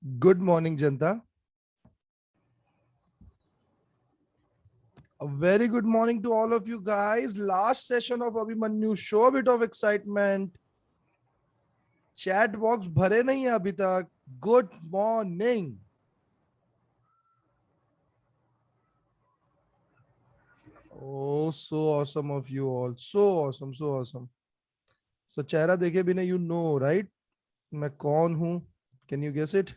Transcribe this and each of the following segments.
Good morning, Janta. A very good morning to all of you guys. Last session of Abhimanyu. Show a bit of excitement. Chat box भरे नहीं है अभी तक. Good morning. Oh, so awesome of you all. So awesome, so awesome. So चेहरा देखे बिना you know, right? मैं कौन हूँ? Can you guess it?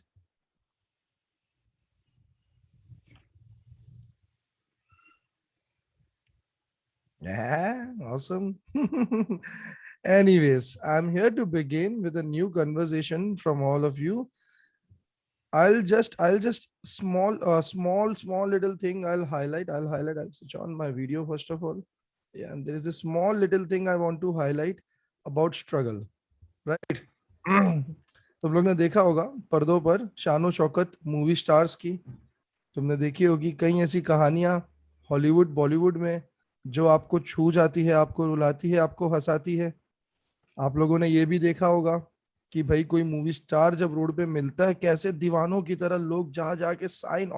Yeah, awesome. Anyways, I'm here to begin with a new conversation from all of you. I'll just small little thing I'll switch on my video first of all. Yeah, and there is a small little thing I want to highlight about struggle, right? तुम लोग ने देखा होगा पर्दों पर शानो Shaukat movie stars की. तुमने देखी होगी कई ऐसी कहानियां हॉलीवुड बॉलीवुड में जो आपको छू जाती है, आपको रुलाती है, आपको हंसाती है. आप लोगों ने ये भी देखा होगा कि भाई कोई मूवी स्टार जब रोड पे मिलता है कैसे दीवानों की तरह लोग जा जाके sign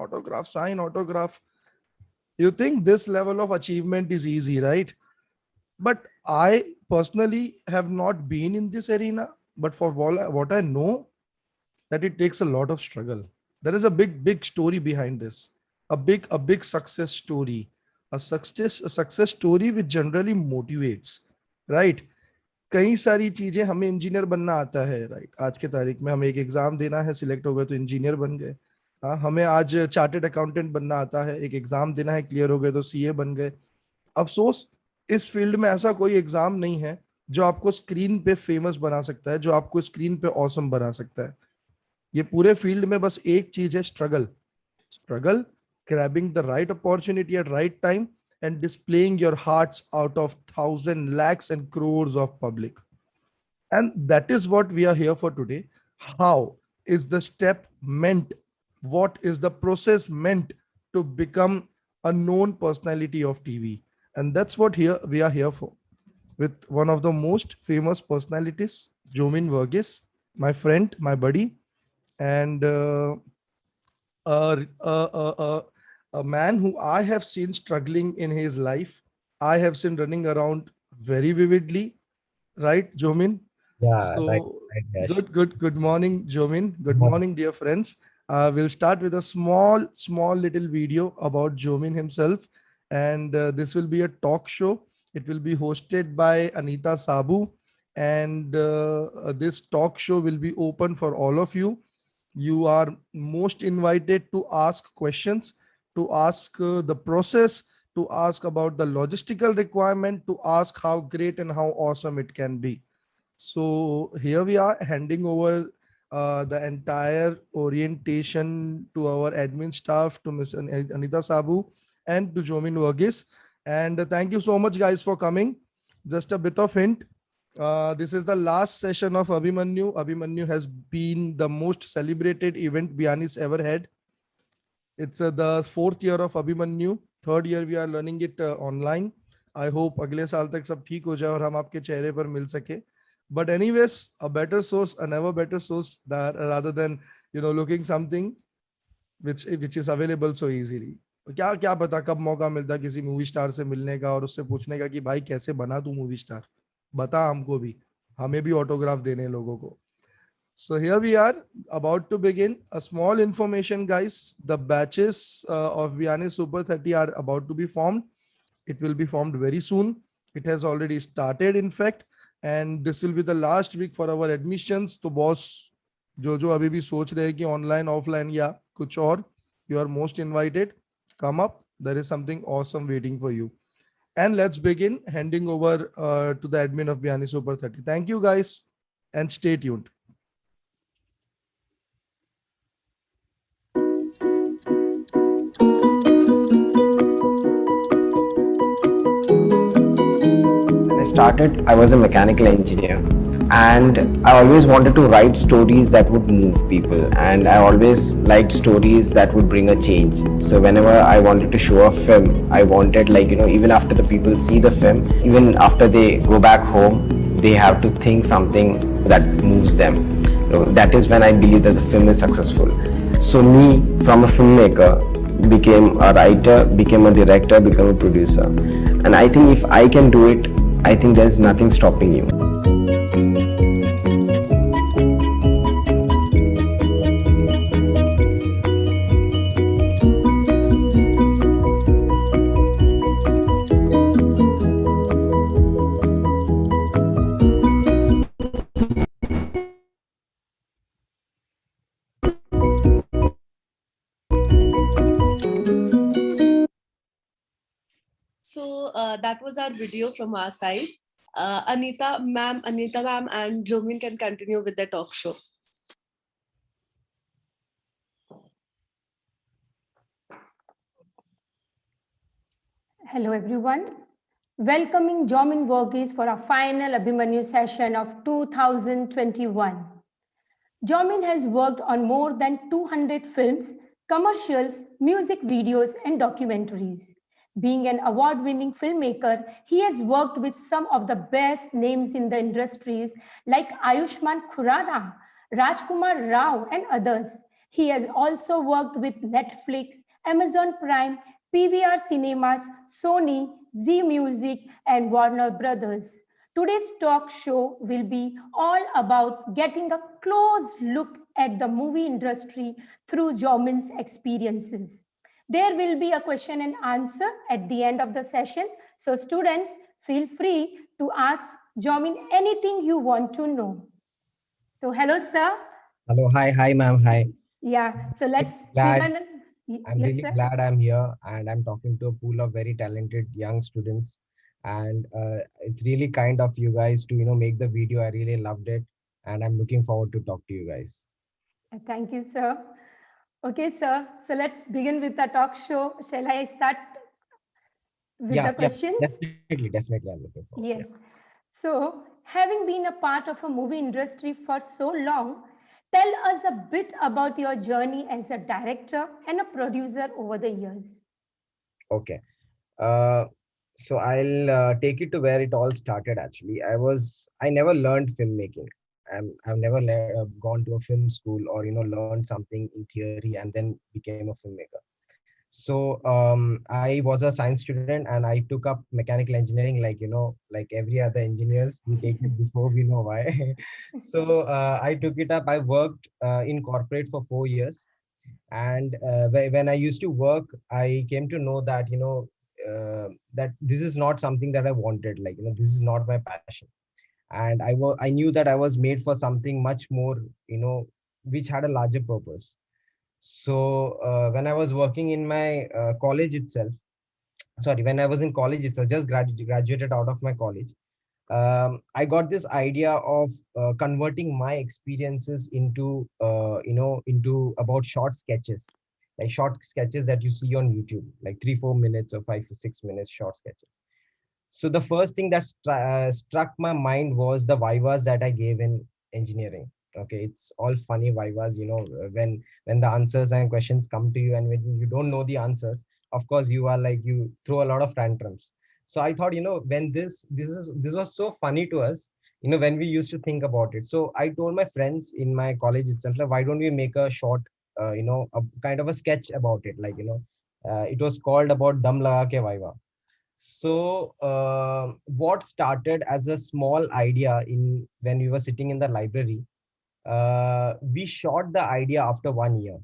autograph. You think this level of achievement is easy, right? But I personally have not been in this arena, but for what I know, that it takes a lot of struggle. There is a big story behind this, a big success story, a success story which generally motivates, right? कई सारी चीजें. हमें engineer बनना आता है, right? आज के तारीख में हमें एक एग्जाम देना है, सिलेक्ट हो गए तो इंजीनियर बन गए. हाँ, हमें आज चार्टेड अकाउंटेंट बनना आता है, एक एग्जाम देना है, क्लियर हो गए तो सीए बन गए. अफसोस इस फील्ड में ऐसा कोई एग्जाम नहीं है जो आपको स्क्रीन पे फेमस बना सकता है, जो आपको स्क्रीन पे ऑसम बना सकता है. ये पूरे फील्ड में बस एक चीज है, struggle. Struggle, grabbing the right opportunity at right time and displaying your hearts out of thousand lakhs and crores of public. And that is what we are here for today. How is the step meant? What is the process meant to become a known personality of TV? And that's what here we are here for, with one of the most famous personalities, Jomin Verghese, my friend, my buddy, and a man who I have seen struggling in his life. I have seen running around very vividly, right, Jomin? Yeah, right, So right, Yash. good morning, Jomin. Good Good morning, dear friends. We'll start with a small little video about Jomin himself, and this will be a talk show. It will be hosted by Anita Sabu, and this talk show will be open for all of you. You are most invited to ask questions, to ask the process, to ask about the logistical requirement, to ask how great and how awesome it can be. So here we are handing over the entire orientation to our admin staff, to Ms. Anita Sabu and to Jomin Verghese. And thank you so much, guys, for coming. Just a bit of hint. This is the last session of Abhimanyu. Abhimanyu has been the most celebrated event Bianis ever had. It's the fourth year of Abhimanyu. Third year we are learning it online. I hope अगले साल तक सब ठीक हो जाए और हम आपके चेहरे पर मिल सके. But anyways, a better source, a never better source, that rather than looking something which is available so easily. क्या क्या पता कब मौका मिलता किसी मूवी स्टार से मिलने का और उससे पूछने का कि भाई कैसे बना तू मूवी स्टार, बता हमको भी, हमें भी ऑटोग्राफ देने लोगों को. So here we are about to begin. A small information, guys. The batches of Biani Super 30 are about to be formed. It will be formed very soon. It has already started, in fact, and this will be the last week for our admissions. तो boss जो जो अभी भी सोच रहे हैं कि online, offline या कुछ और, you are most invited. Come up. There is something awesome waiting for you. And let's begin handing over to the admin of Biani Super 30. Thank you, guys, and stay tuned. When I started, I was a mechanical engineer, and I always wanted to write stories that would move people, and I always liked stories that would bring a change. So whenever I wanted to show a film, I wanted, even after the people see the film, even after they go back home, they have to think something that moves them. that is when I believe that the film is successful. So me, from a filmmaker, became a writer, became a director, became a producer. And I think if I can do it, I think there's nothing stopping you. So that was our video from our side. Anita ma'am and Jomin can continue with the talk show. Hello everyone. Welcoming Jomin Verghese for our final Abhimanyu session of 2021. Jomin has worked on more than 200 films, commercials, music videos, and documentaries. Being an award-winning filmmaker, he has worked with some of the best names in the industries like Ayushmann Khurrana, Rajkumar Rao, and others. He has also worked with Netflix, Amazon Prime, PVR Cinemas, Sony, Z Music, and Warner Brothers. Today's talk show will be all about getting a close look at the movie industry through Jomin's experiences. There will be a question and answer at the end of the session. So students, feel free to ask Jomin anything you want to know. So hello, sir. Hello, hi, ma'am, hi. Yeah, so let's Glad, begin. I'm Yes, really sir. glad I'm here and I'm talking to a pool of very talented young students. And it's really kind of you guys to, make the video. I really loved it. And I'm looking forward to talk to you guys. Thank you, sir. Okay, sir. So let's begin with the talk show. Shall I start with the questions? Definitely. I'm looking forward. Yes. So, having been a part of a movie industry for so long, tell us a bit about your journey as a director and a producer over the years. Okay. So I'll take it to where it all started. Actually, I never learned filmmaking. I've never gone to a film school or learned something in theory and then became a filmmaker. So I was a science student and I took up mechanical engineering, like every other engineers, we take it before we know why. So I took it up. I worked in corporate for 4 years, and when I used to work, I came to know that that this is not something that I wanted. This is not my passion, and I knew that I was made for something much more, which had a larger purpose. So when I was working in my college itself, sorry, when I was in college itself, just graduated out of my college, I got this idea of converting my experiences into, into about short sketches, like short sketches that you see on YouTube, like 3-4 minutes or 5 to 6 minutes short sketches. So the first thing that struck my mind was the vivas that I gave in engineering. Okay, it's all funny vivas, when the answers and questions come to you, and when you don't know the answers, of course you are like, you throw a lot of tantrums. So I thought, when this was so funny to us, when we used to think about it. So I told my friends in my college itself, like, why don't we make a short, a kind of a sketch about it, it was called about Dam Laga Ke Viva. So what started as a small idea in when we were sitting in the library, we shot the idea after 1 year.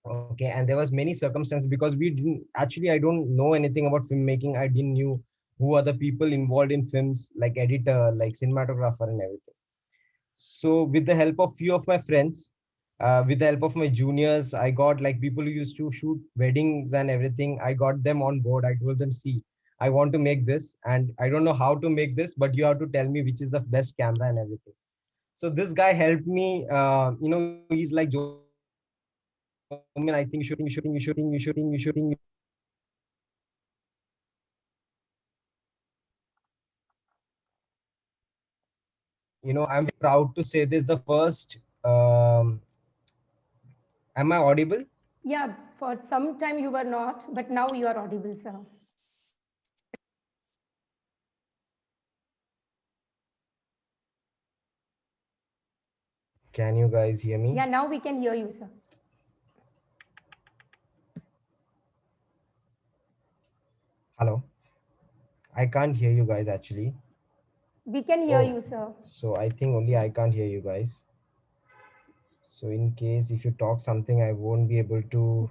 Okay, and there was many circumstances because we didn't actually, I don't know anything about filmmaking. I didn't knew who are the people involved in films, like editor, like cinematographer and everything. So with the help of few of my friends, with the help of my juniors, I got like people who used to shoot weddings and everything. I got them on board. I told them, see, I want to make this and I don't know how to make this, but you have to tell me which is the best camera and everything. So this guy helped me. He's like, Jomin, I think you should. I'm proud to say this. The first. Am I audible? Yeah, for some time you were not, but now you are audible, sir. Can you guys hear me? Yeah, now we can hear you, sir. Hello. I can't hear you guys actually. We can hear Oh, you, sir. so I think only I can't hear you guys. So in case if you talk something, I won't be able to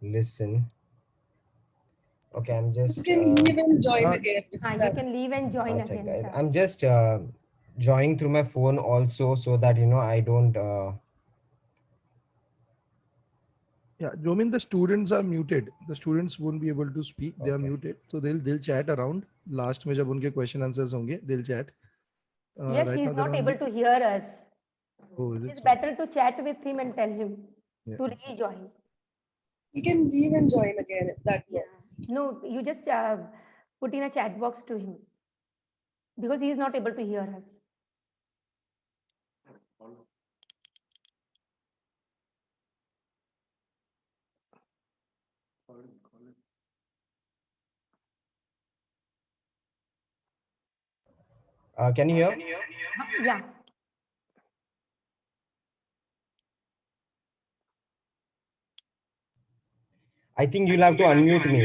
listen. Okay, I'm just. You can leave and join Uh, again. You can leave and join One sec, again, guys. sir. I'm just joining through my phone also, so that I don't. Yeah, Jomin, the students are muted. The students won't be able to speak. They are Okay. muted. So they'll chat around. Last में जब उनके question answers होंगे, they'll chat. Yes, Right he now is they're not on able mute. to hear us. Oh, is It's it so? better to chat with him and tell him Yeah. to rejoin. You can leave and join again if that works. No, you just put in a chat box to him because he is not able to hear us. Can you hear? Yeah. I think you'll have to unmute me.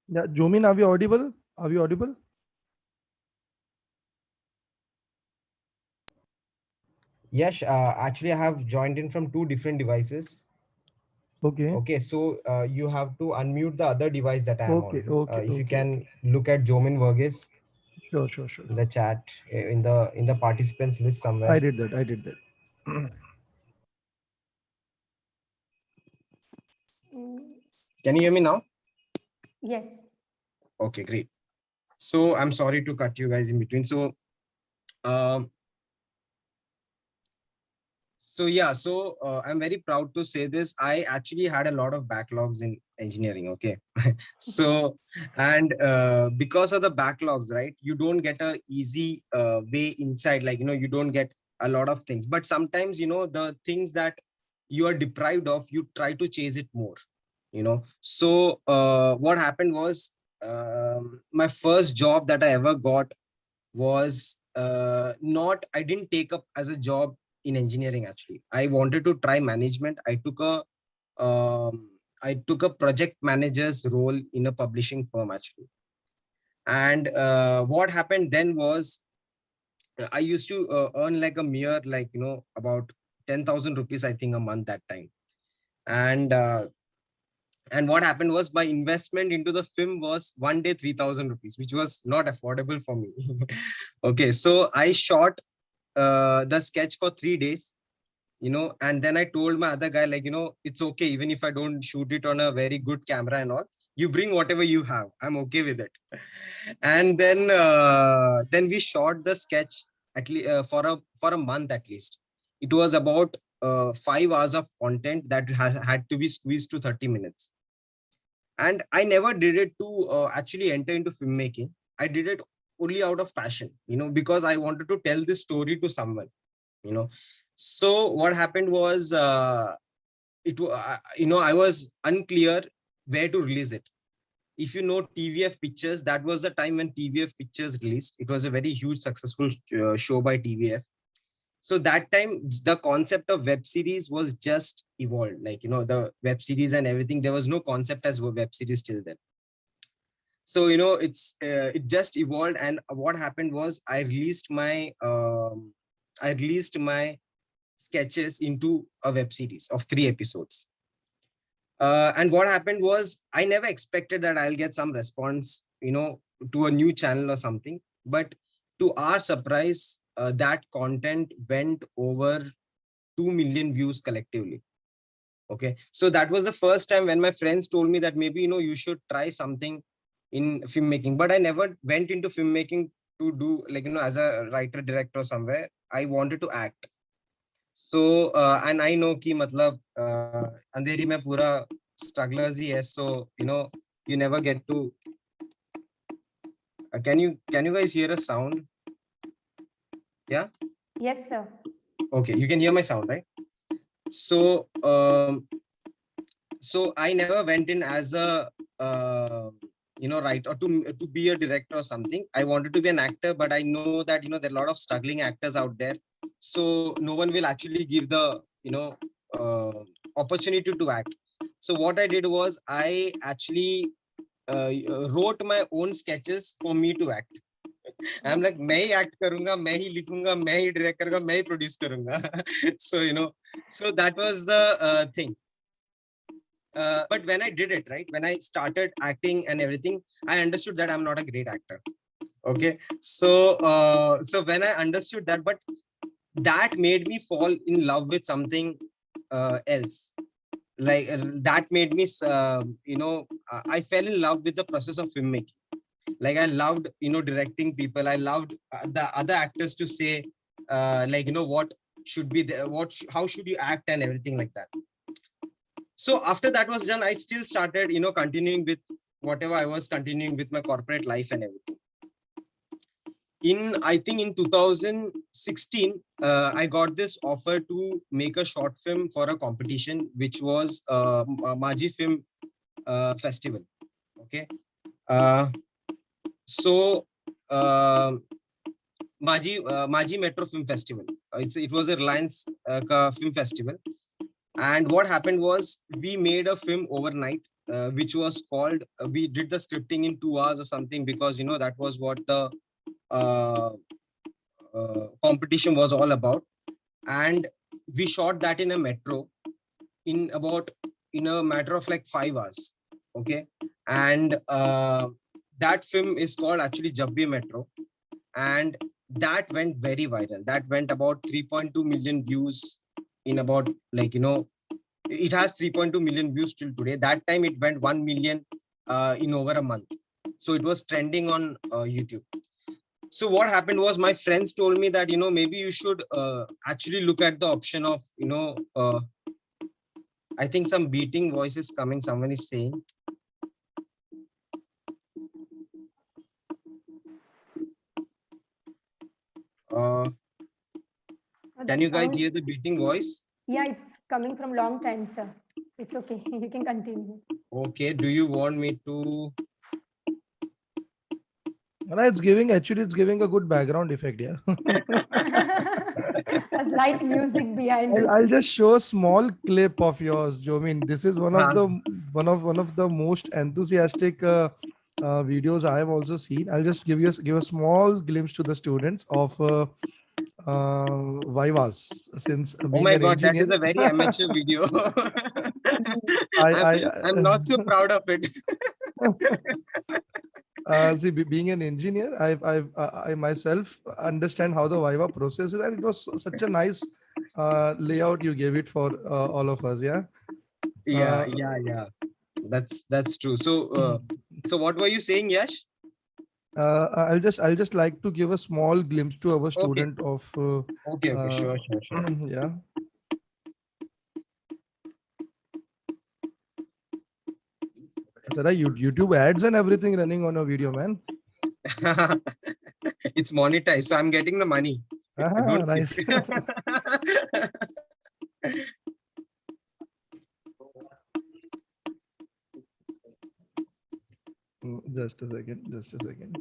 Yeah, Jomin, are we audible? Are we audible? Yes, actually, I have joined in from two different devices. Okay. Okay, so you have to unmute the other device that I am Okay. on. Okay. If you Okay. can Okay. look at Jomin Verghese Sure. in the chat, in the participants list somewhere. I did that. I did that. Can you hear me now? Yes. Okay, great. So I'm sorry to cut you guys in between. Um, I'm very proud to say this. I actually had a lot of backlogs in engineering. Okay, and because of the backlogs, right, you don't get a easy way inside. Like you don't get a lot of things. But sometimes the things that you are deprived of, you try to chase it more. So what happened was my first job that I ever got was not I didn't take up as a job in engineering. Actually, I wanted to try management. I took a project manager's role in a publishing firm actually. And what happened then was I used to earn like a mere about 10,000 rupees I think a month that time. And what happened was my investment into the film was one day 3,000 rupees, which was not affordable for me. Okay, so I shot the sketch for 3 days, and then I told my other guy, it's okay, even if I don't shoot it on a very good camera and all, you bring whatever you have. I'm okay with it. And then we shot the sketch at least for a month at least. It was about 5 hours of content that had to be squeezed to 30 minutes. And I never did it to actually enter into filmmaking. I did it only out of passion, because I wanted to tell this story to someone. So what happened was I was unclear where to release it. If you know TVF Pictures, that was the time when TVF Pictures released. It was a very huge successful show by TVF. So that time the concept of web series was just evolved, the web series and everything. There was no concept as web series till then. So it just evolved. And what happened was I released my sketches into a web series of 3 episodes. And what happened was I never expected that I'll get some response, to a new channel or something. But to our surprise, that content went over 2 million views collectively. Okay, so that was the first time when my friends told me that maybe you should try something in filmmaking. But I never went into filmmaking to do as a writer director somewhere. I wanted to act. So and I know ki matlab andheri mein pura strugglers hi hai. So you never get to can you guys hear a sound? Yeah. Yes, sir. Okay, you can hear my sound, right? So, so I never went in as a right, or to be a director or something. I wanted to be an actor, but I know that there are a lot of struggling actors out there. So no one will actually give the uh, opportunity to act. So what I did was I actually wrote my own sketches for me to act. I'm like, मैं ही act करूँगा, मैं ही लिखूँगा, मैं ही direct करूँगा, मैं ही produce करूँगा. So so that was the thing. But when I did it, right, when I started acting and everything, I understood that I'm not a great actor. Okay, so so when I understood that, but that made me fall in love with something else. Like that made me, I fell in love with the process of filmmaking. Like I loved, directing people. I loved the other actors to say, like, what should be the, how should you act and everything like that. So after that was done, I still started, continuing with whatever I was continuing with my corporate life and everything. I think in 2016, I got this offer to make a short film for a competition, which was Maji Film Festival. Okay. So Maji Metro Film Festival. It was a Reliance film festival. And what happened was we made a film overnight, which was called, we did the scripting in 2 hours or something, because, that was what the uh, competition was all about. And we shot that in a metro in a matter of like 5 hours. Okay. And that film is called actually Jab Bhi Metro. And that went very viral. That went about 3.2 million views in about, like, it has 3.2 million views till today. That time it went 1 million in over a month. So it was trending on YouTube. So what happened was my friends told me that, maybe you should actually look at the option of, I think some beating voice is coming. Someone is saying. Can you guys hear the beating voice? Yeah, it's coming from long time, sir. It's okay. You can continue. Okay. Do you want me to? And it's giving a good background effect. Yeah. A light music behind it. I'll just show a small clip of yours, Jomin. This is one of the most enthusiastic videos I have also seen. I'll just give a small glimpse to the students of Vivas, since Oh being my an God, that engineer. is a very amateur video. I, I'm, I, I'm not so proud of it. See, being an engineer, I myself understand how the Viva process is, and it was such a nice layout you gave it for all of us. Yeah. Yeah, Uh, yeah. That's true. So, so what were you saying, Yash? I'll just like to give a small glimpse to our Okay, student of okay, uh, sure. yeah. So YouTube ads and everything running on a video, man. It's monetized, so I'm getting the money. Don't Nice. Just a second. Just a second.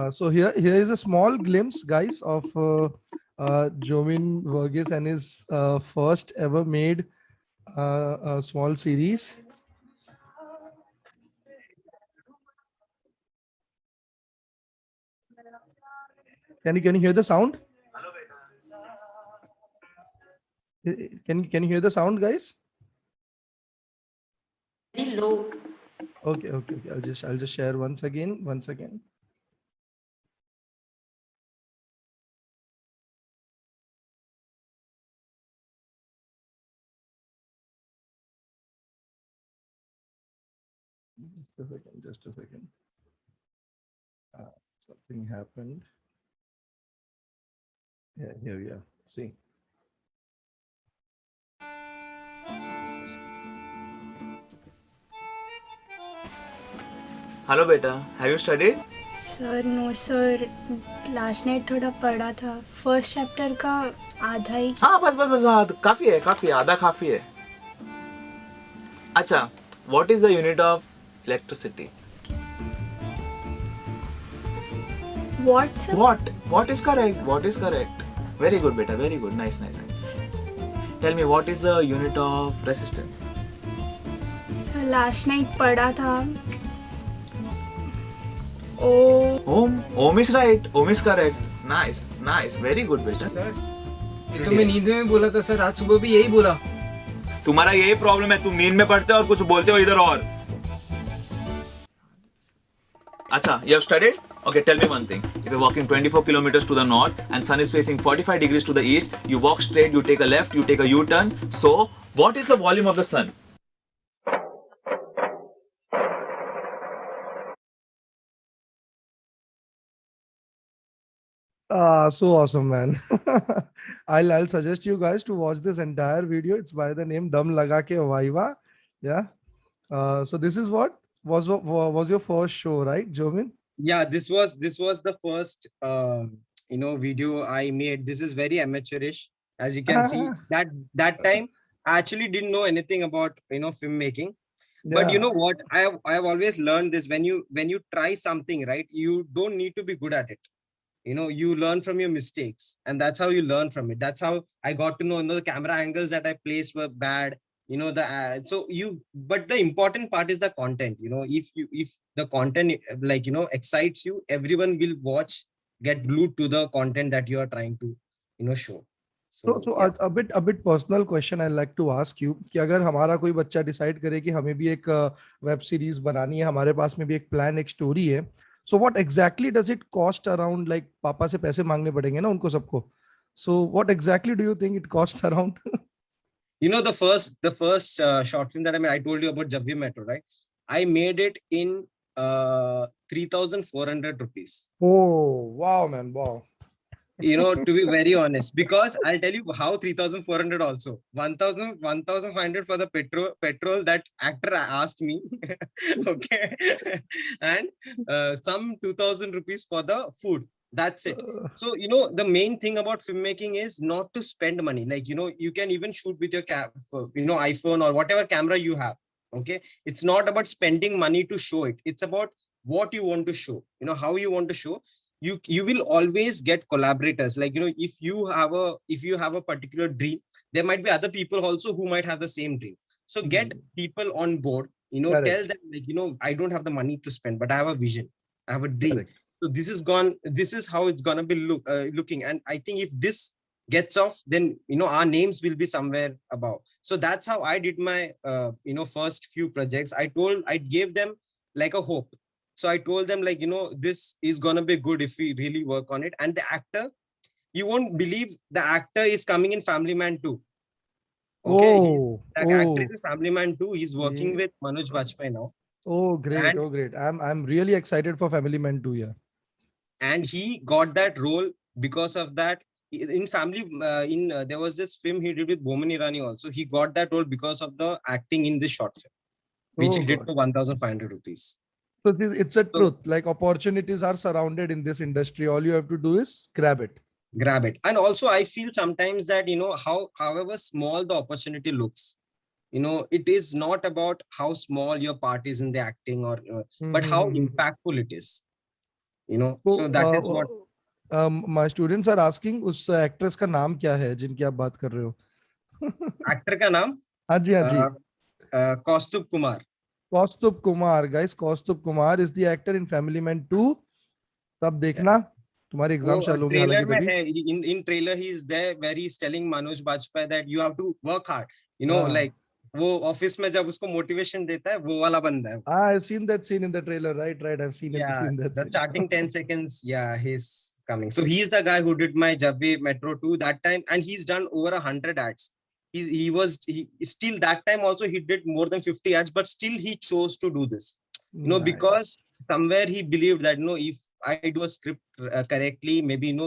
So here is a small glimpse, guys, of Jomin Verghese and his first ever made small series. Can you hear the sound? Can you hear the sound, guys? Very low. Okay. I'll just share once again. Just a second. Something happened. Yeah, here we are. See. Hello बेटा, have you studied? Sir no sir, last night थोड़ा पढ़ा था, first chapter का आधा ही। हाँ बस बस बस, हाँ काफी है, काफी है, आधा काफी है. अच्छा, what is the unit of electricity? What sir? What is correct? What is correct? Very good, beta. Very good. Nice, nice, nice. Tell me, what is the unit of resistance? Sir last night पढ़ा था। ओ Ohm. Ohm is right. Ohm is correct. Nice, nice. Very good, beta. Sir ये तो मैं नींद में बोला था sir, आज सुबह भी यही बोला। तुम्हारा यही प्रॉब्लम है, तुम नींद में पढ़ते हो और कुछ बोलते हो इधर और. अच्छा, you have studied? Okay, tell me one thing. If you're walking 24 kilometers to the north and sun is facing 45 degrees to the east, you walk straight, you take a left, you take a U-turn. So, what is the volume of the sun? So awesome, man. I'll suggest you guys to watch this entire video. It's by the name Dum Laga Ke Vaiva. Yeah. So this is what was your first show, right, Jomin? Yeah, this was the first video I made. This is very amateurish, as you can see. That time I actually didn't know anything about filmmaking. But you know what, I have always learned this: when you try something, right, you don't need to be good at it. You learn from your mistakes, and that's how you learn from it. That's how I got to know, the camera angles that I placed were bad. But the important part is the content. If the content excites you, everyone will watch, get glued to the content that you are trying to show. So yeah. a bit personal question I'd like to ask you कि अगर हमारा कोई बच्चा decide करे कि हमें भी एक वेब सीरीज बनानी है, हमारे पास में भी एक प्लान, एक स्टोरी है, so what exactly does it cost around? Like पापा से पैसे मांगने पड़ेंगे ना उनको सबको. So what exactly do you think it costs around? The first short film that I told you about, Jab We Met, right? I made it in 3,400 rupees. Oh wow, man, wow. To be very honest, because I'll tell you how 3,400 also. 1,500 for the petrol that actor asked me. Okay. And some 2,000 rupees for the food. That's it. So, the main thing about filmmaking is not to spend money. Like, you can even shoot with your iPhone or whatever camera you have. Okay. It's not about spending money to show it. It's about what you want to show, how you want to show. You will always get collaborators. Like, if you have a particular dream, there might be other people also who might have the same dream. So get people on board, Correct. tell them, like, I don't have the money to spend, but I have a vision, I have a dream. Correct. So this is how it's gonna be looking. And I think if this gets off, then our names will be somewhere above. So that's how I did my first few projects. I gave them like a hope. So I told them, like, this is gonna be good if we really work on it. And the actor, you won't believe, the actor is coming in Family Man 2. Okay, the actor is in Family Man 2. He's working with Manoj Bajpayee now. Oh great, great. I'm really excited for Family Man 2. Yeah. And he got that role because of that. In there was this film he did with Boman Irani also. He got that role because of the acting in this short film, which he did for 1,500 rupees. So it's a truth. Like, opportunities are surrounded in this industry. All you have to do is grab it. And also I feel sometimes that, however small the opportunity looks, it is not about how small your part is in the acting or but how impactful it is. So that is what my students are asking, उस actress का नाम क्या है जिनकी आप बात कर रहे हो? actor का नाम? हाँ जी. Kaustubh Kumar. Kaustubh Kumar, guys. Kaustubh Kumar is the actor in Family Man 2. तब देखना तुम्हारी एग्जाम चालू होंगे हालांकि तभी. In trailer he is there where he is telling Manoj Bajpayee that you have to work hard. Like वो office में जब उसको मोटिवेशन देता है, वो वाला बंदा है. I've seen that scene in the trailer. Right. I've seen seen that. The starting 10 seconds. Yeah, he's coming. So he's the guy who did my Jab We Metro 2 that time, and he's done over 100 ads. He still that time also he did more than 50 ads, but still he chose to do this. Nice. Because somewhere he believed that if I do a script correctly, maybe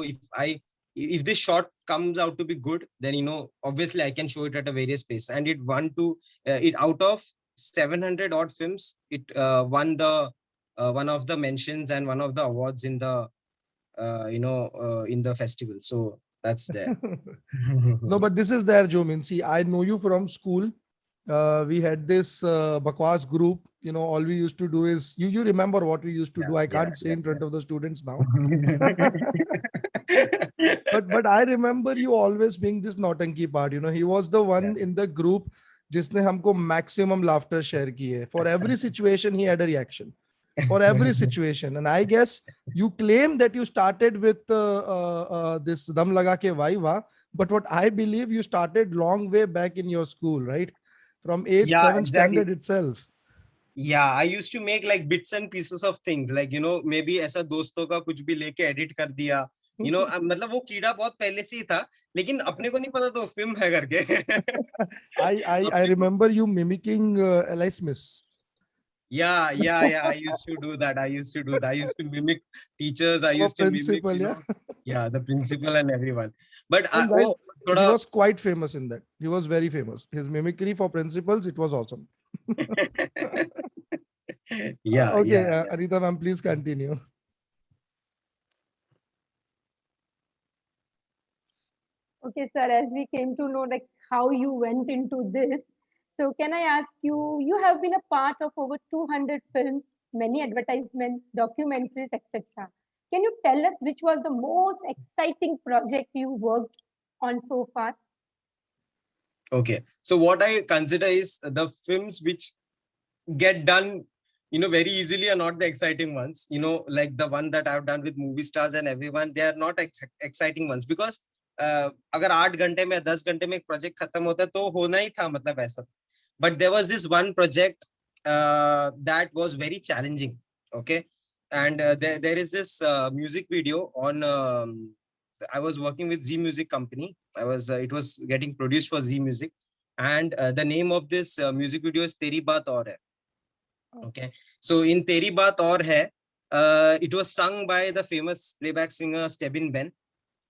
if this shot comes out to be good, then obviously I can show it at a various places. And it won it out of 700 odd films, it won the one of the mentions and one of the awards in the in the festival. So that's there. No, but this is there, Jomin. See, I know you from school. We had this Bakwas group. You know, all we used to do is you remember what we used to do. I can't say in front of the students now. But I remember you always being this nautanki part. You know, he was the one in the group जिसने हमको maximum laughter share की है. For every situation, he had a reaction. For every situation, and I guess you claim that you started with this Dam Laga Ke Vaiva, but what I believe you started long way back in your school, right? From 8th, Yeah, 7th exactly. standard itself. Yeah, I used to make like bits and pieces of things, like maybe ऐसा दोस्तों का कुछ भी लेके edit कर दिया, मतलब वो कीड़ा बहुत पहले से ही था, लेकिन अपने को नहीं पता तो फिल्म है करके. I remember you mimicking Eli Smith. Yeah, I used to do that. I used to mimic teachers. I Our used to mimic, principal, yeah. the principal and everyone. But And guys, he thoda, was quite famous in that. He was very famous. His mimicry for principals, it was awesome. yeah, Okay, yeah. Anita ma'am, please continue. Okay, sir, as we came to know like how you went into this, so can I ask you, you have been a part of over 200 films, many advertisements, documentaries, etc. Can you tell us which was the most exciting project you worked on so far? Okay, so what I consider is the films which get done very easily are not the exciting ones, like the one that I've done with movie stars and everyone. They are not exciting ones, because अगर 8 घंटे में 10 घंटे में एक project खत्म होता तो होना ही था, मतलब ऐसा. But there was this one project that was very challenging. Okay, and there is this music video on I was working with Z Music company. It was getting produced for Z Music, and the name of this music video is Teri Baat Aur Hai. Okay, so in Teri Baat Aur Hai, it was sung by the famous playback singer Stebin Ben,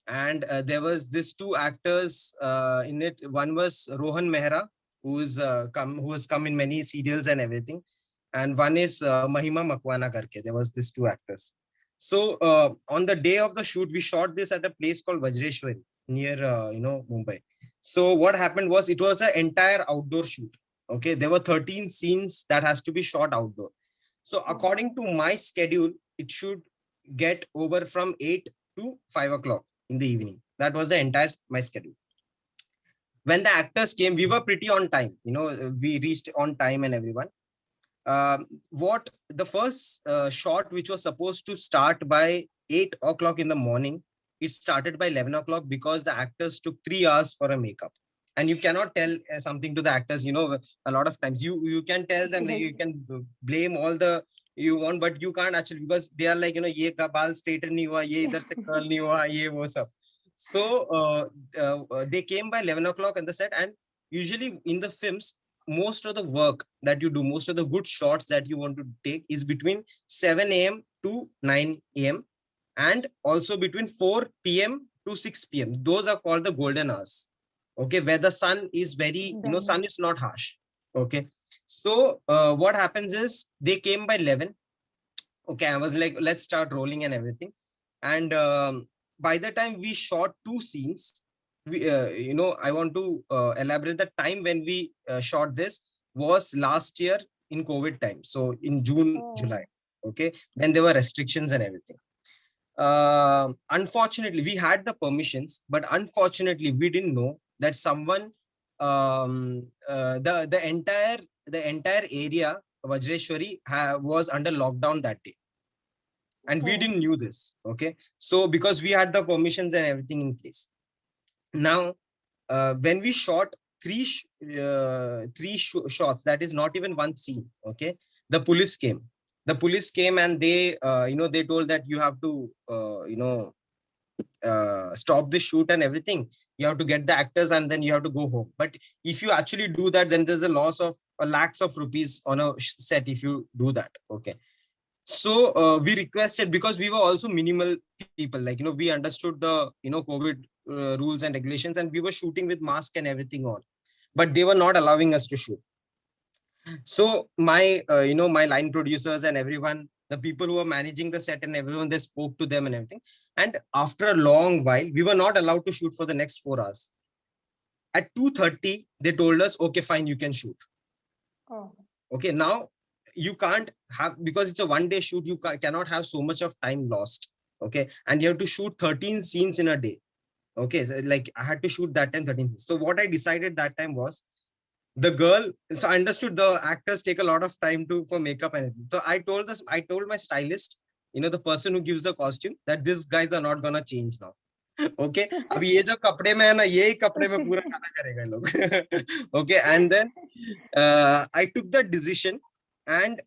and there was this 2 actors in it. One was Rohan Mehra, who has come in many serials and everything, and one is Mahima Makwana karke. There was these 2 actors. So on the day of the shoot, we shot this at a place called Vajreshwari near Mumbai. So what happened was, it was an entire outdoor shoot. Okay, there were 13 scenes that has to be shot outdoor. So according to my schedule, it should get over from 8 to 5 o'clock in the evening. That was the entire my schedule. When the actors came, we were pretty on time. We reached on time and everyone. What the first shot, which was supposed to start by 8 o'clock in the morning, it started by 11 o'clock because the actors took 3 hours for a makeup. And you cannot tell something to the actors, a lot of times you can tell them, like, you can blame all the you want, but you can't actually, because they are like, ye ka baal straighten nahi hua, ye idhar se curl nahi hua, ye wo sab. So they came by 11 o'clock on the set, and usually in the films, most of the work that you do, most of the good shots that you want to take is between 7 a.m. to 9 a.m. and also between 4 p.m. to 6 p.m. Those are called the golden hours. Okay, where the sun is very, sun is not harsh. Okay, so what happens is, they came by 11. Okay, I was like, let's start rolling and everything. And by the time we shot 2 scenes, we, I want to elaborate the time when we shot this was last year in COVID time. So in June, July. Okay, when there were restrictions and everything. Unfortunately, we had the permissions, but unfortunately, we didn't know that someone, the entire area Vajreshwari was under lockdown that day, and we didn't knew this. Okay, so because we had the permissions and everything in place. Now, when we shot three shots, that is not even one scene. Okay, the police came. And they they told that you have to stop the shoot and everything. You have to get the actors and then you have to go home. But if you actually do that, then there's a loss of lakhs of rupees on a set if you do that. Okay, so we requested, because we were also minimal people, like we understood the COVID rules and regulations, and we were shooting with mask and everything on, but they were not allowing us to shoot. So my my line producers and everyone The people who were managing the set and everyone, they spoke to them and everything. And after a long while, we were not allowed to shoot for the next 4 hours. At 2:30, they told us, okay, fine, you can shoot. Oh. Okay, now you can't have, because it's a 1-day shoot, you cannot have so much of time lost. Okay, and you have to shoot 13 scenes in a day. Okay, like I had to shoot that time 13 scenes. So what I decided that time was, the girl, so I understood the actors take a lot of time for makeup and everything. So I told my stylist, the person who gives the costume, that these guys are not gonna change now. Okay, अब ये जो कपड़े में है ना, यही कपड़े में पूरा गाना करेगा लोग. Okay, and then I took that decision, and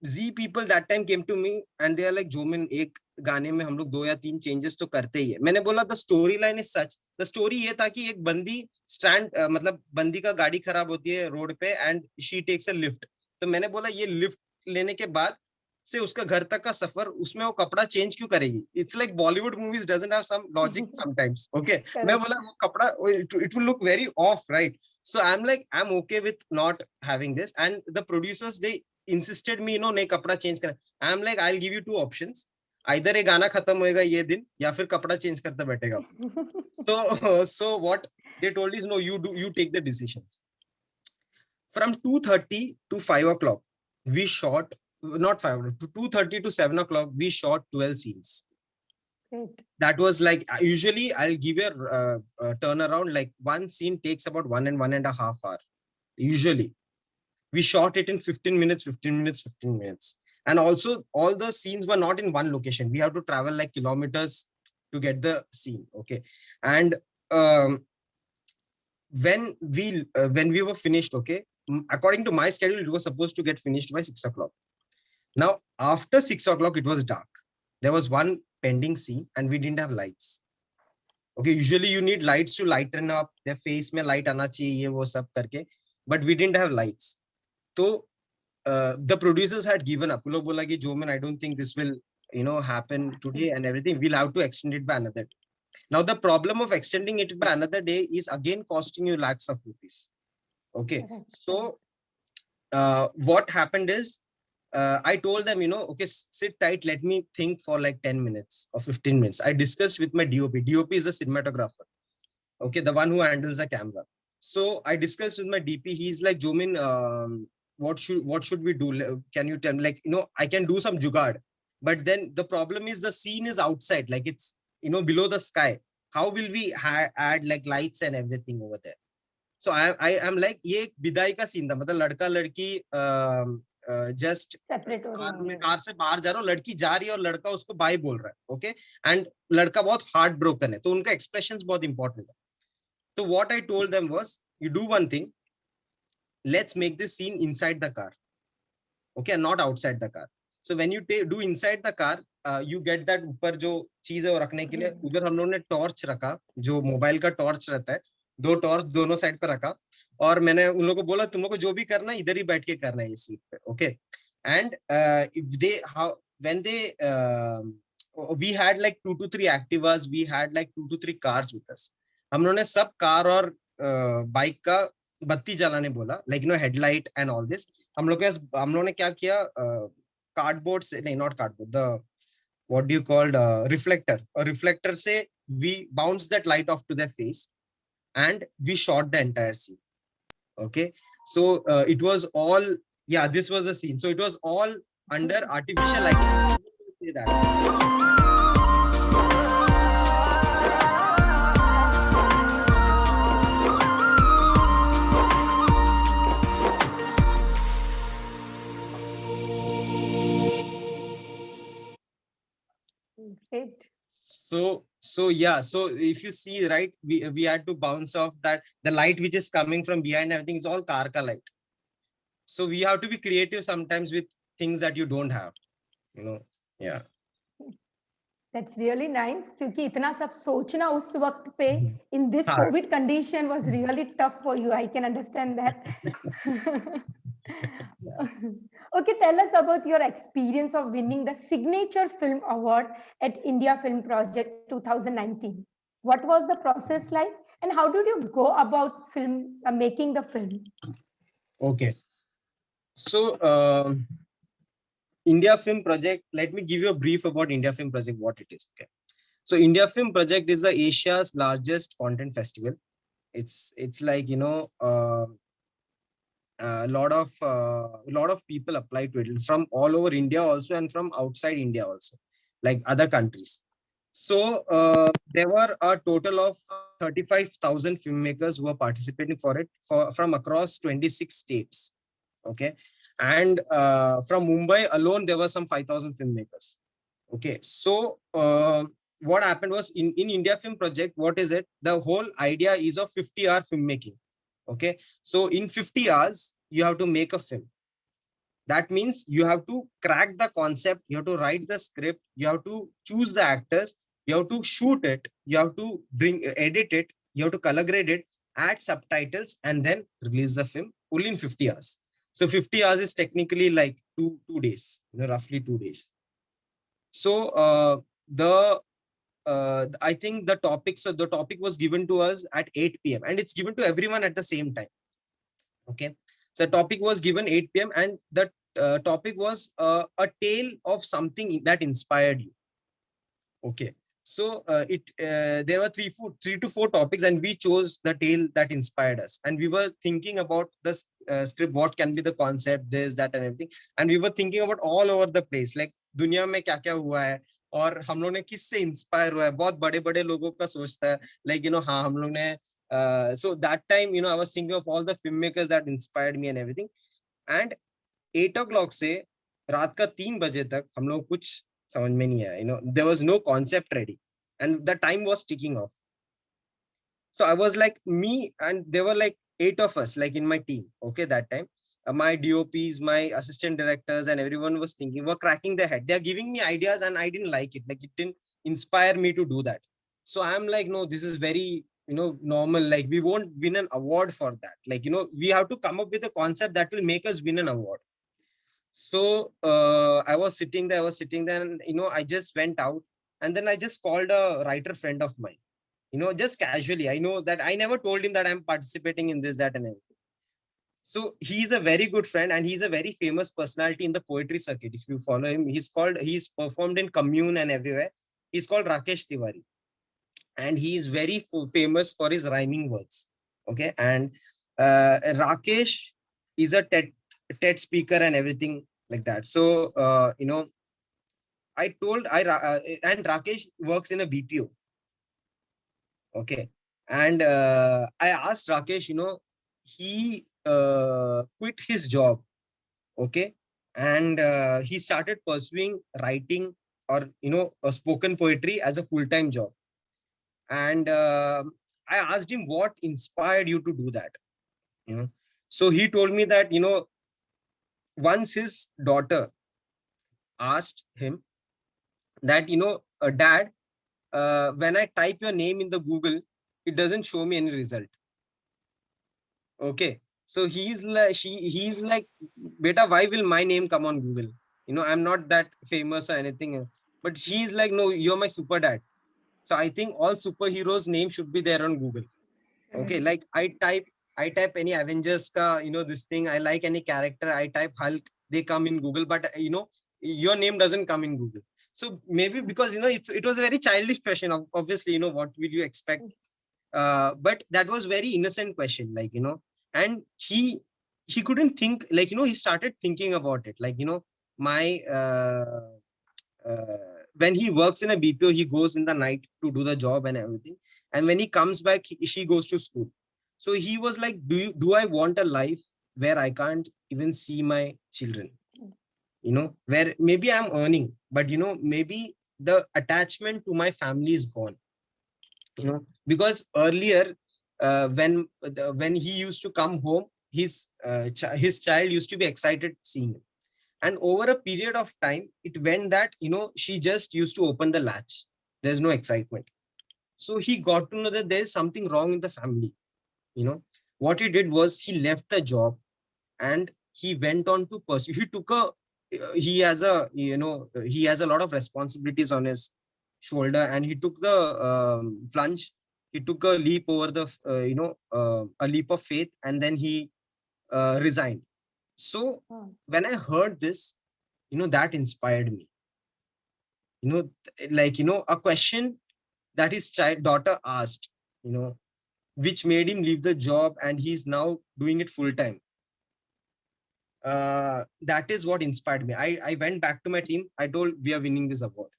Z people that time came to me and they are like, Jomin, एक गाने में हम लोग 2 या 3 चेंजेस तो करते ही है. मैंने बोला the storyline is such, the story ये था कि एक बंदी मतलब बंदी का गाड़ी खराब होती है रोड पे and she takes a lift. तो मैंने बोला ये लिफ्ट लेने के बाद से उसका घर तक का सफर, उसमें वो कपड़ा चेंज क्यों करेगी? It's like Bollywood movies doesn't have some logic sometimes. Okay, मैं बोला वो कपड़ा, it will look very off, right? So I am like, I am okay with not having this, and the producers they insisted me, नहीं कपड़ा change कर. I am like, I will give you 2 options, either ये गाना खत्म होएगा ये दिन या फिर कपड़ा चेंज करते बैठेगा. so what they told is, no, you take the decisions. From 2:30 to 5 o'clock we shot, not 5 o'clock, to 2:30 to 7 o'clock we shot 12 scenes. Great. That was like, usually I'll give you a turnaround, like one scene takes about 1.5 hours. Usually we shot it in 15 minutes, 15 minutes, 15 minutes. And also all the scenes were not in one location. We have to travel like kilometers to get the scene. Okay. And when we were finished, okay, according to my schedule, it was supposed to get finished by 6 o'clock. Now, after 6 o'clock, it was dark. There was one pending scene and we didn't have lights. Okay, usually you need lights to lighten up their face mein light aana chahiye, ye wo sab karke, but we didn't have lights. So the producers had given up. Log bola ki, Jomin, I don't think this will happen today and everything. We'll have to extend it by another day. Now the problem of extending it by another day is again costing you lakhs of rupees. Okay, so what happened is, I told them, okay, sit tight, let me think for like 10 minutes or 15 minutes. I discussed with my DOP. DOP is a cinematographer. Okay, the one who handles the camera. So I discussed with my DP. He's like, Jomin, what should we do? Can you tell me, like, I can do some jugaad, but then the problem is the scene is outside, like it's, below the sky. How will we add like lights and everything over there? So I am like, ये विदाई का scene था, मतलब लड़का लड़की just car से बाहर जा रहा हूँ, लड़की जा रही है और लड़का उसको बाय बोल रहा है. ओके, एंड लड़का बहुत हार्ट ब्रोकन है, तो उनका एक्सप्रेशंस बहुत इंपॉर्टेंट है. तो what I told them was, you do one thing, let's make this scene inside the car, okay, not outside the car. So when you do inside the car, you get that, ऊपर जो चीज है वो रखने के लिए उधर हम लोगों ने टॉर्च रखा, जो मोबाइल का टॉर्च रहता है, 2 टॉर्च दोनों साइड पे रखा, और मैंने उन लोगों को बोला, तुम लोग को जो भी करना है इधर ही बैठ के करना है इस सीट पे. Okay, and when they we had like 2 to 3 Activas, we had like 2 to 3 cars with us. हम लोगों ने सब कार और बाइक का बत्ती जलाने बोला, like headlight and all this. हम लोगों ने क्या किया, कार्डबोर्ड से, नहीं not cardboard, the what do you call reflector, or reflector से we bounced that light off to their face and we shot the entire scene. Okay, so it was all, yeah, this was the scene, so it was all under artificial lighting. Say that. Great. So yeah, so if you see, right, we had to bounce off that, the light which is coming from behind, everything is all car ka light. So we have to be creative sometimes with things that you don't have, yeah. That's really nice, क्योंकि इतना सब सोचना उस वक्त पे in this COVID condition was really tough for you. I can understand that. Okay, tell us about your experience of winning the Signature Film Award at India Film Project 2019. What was the process like, and how did you go about making the film? Okay, so India Film Project, let me give you a brief about India Film Project, what it is. Okay. So India Film Project is Asia's largest content festival. It's like, a lot of people apply to it from all over India also, and from outside India also, like other countries. So there were a total of 35,000 filmmakers who were participating for it from across 26 states. Okay. And from Mumbai alone, there were some 5,000 filmmakers. Okay. So what happened was, in India Film Project, what is it? The whole idea is of 50-hour filmmaking. Okay. So in 50 hours, you have to make a film. That means you have to crack the concept, you have to write the script, you have to choose the actors, you have to shoot it, you have to edit it, you have to color grade it, add subtitles, and then release the film only in 50 hours. So 50 hours is technically like two days, roughly 2 days. So I think the topic was given to us at 8 p.m. and it's given to everyone at the same time. Okay. So topic was given 8 p.m. and the topic was a tale of something that inspired you. Okay. So there were three to four topics, and we chose the tale that inspired us. And we were thinking about the script, what can be the concept, this, that, and everything. And we were thinking about all over the place, like दुनिया में क्या क्या हुआ है और हम लोग ने किससे इंस्पायर हुआ है. बहुत बड़े बड़े लोगों का सोचता है, like हाँ हम लोग ने so that time I was thinking of all the filmmakers that inspired me and everything. And 8 o'clock से रात का 3 बजे तक हम लोग कुछ समझ में नहीं आया. There was no concept ready and the time was ticking off. So I was like, me, and there were like 8 of us, like in my team. Okay, that time my DOPs, my assistant directors, and everyone was thinking, were cracking their head. They're giving me ideas and I didn't like it. Like, it didn't inspire me to do that. So I'm like, no, this is very normal. Like, we won't win an award for that. Like, we have to come up with a concept that will make us win an award. So I was sitting there, and I just went out, and then I just called a writer friend of mine, just casually. I know that I never told him that I'm participating in this, that, and everything. So he's a very good friend, and he's a very famous personality in the poetry circuit. If you follow him, he's performed in Commune and everywhere. He's called Rakesh Tiwari, and he is very famous for his rhyming words. Okay. And Rakesh is a TED speaker and everything like that. So, and Rakesh works in a BPO. Okay. And I asked Rakesh, he quit his job. Okay. And he started pursuing writing or, a spoken poetry as a full-time job. And I asked him, what inspired you to do that? So he told me that, once his daughter asked him that, Dad, when I type your name in the Google, it doesn't show me any result. Okay. So he's like, beta, why will my name come on Google? I'm not that famous or anything. But she's like, no, you're my super dad. So I think all superheroes' name should be there on Google. Okay. Like I type any Avengers ka, this thing. I like any character. I type Hulk, they come in Google, but your name doesn't come in Google. So maybe because, it was a very childish question. Obviously, what will you expect? But that was very innocent question, like, and he couldn't think, like, he started thinking about it. Like, my, when he works in a BPO, he goes in the night to do the job and everything. And when he comes back, she goes to school. So he was like, do I want a life where I can't even see my children? Where maybe I'm earning, but, maybe the attachment to my family is gone. Because earlier, when he used to come home, his child used to be excited seeing him. And over a period of time, it went that, she just used to open the latch. There's no excitement. So he got to know that there's something wrong in the family. What he did was he left the job and he went on to pursue. He has a lot of responsibilities on his shoulder, and he took the plunge. He took a leap over the, a leap of faith, and then he resigned. So when I heard this, that inspired me. A question that his daughter asked, which made him leave the job, and he's now doing it full time. That is what inspired me. I went back to my team. I told, we are winning this award.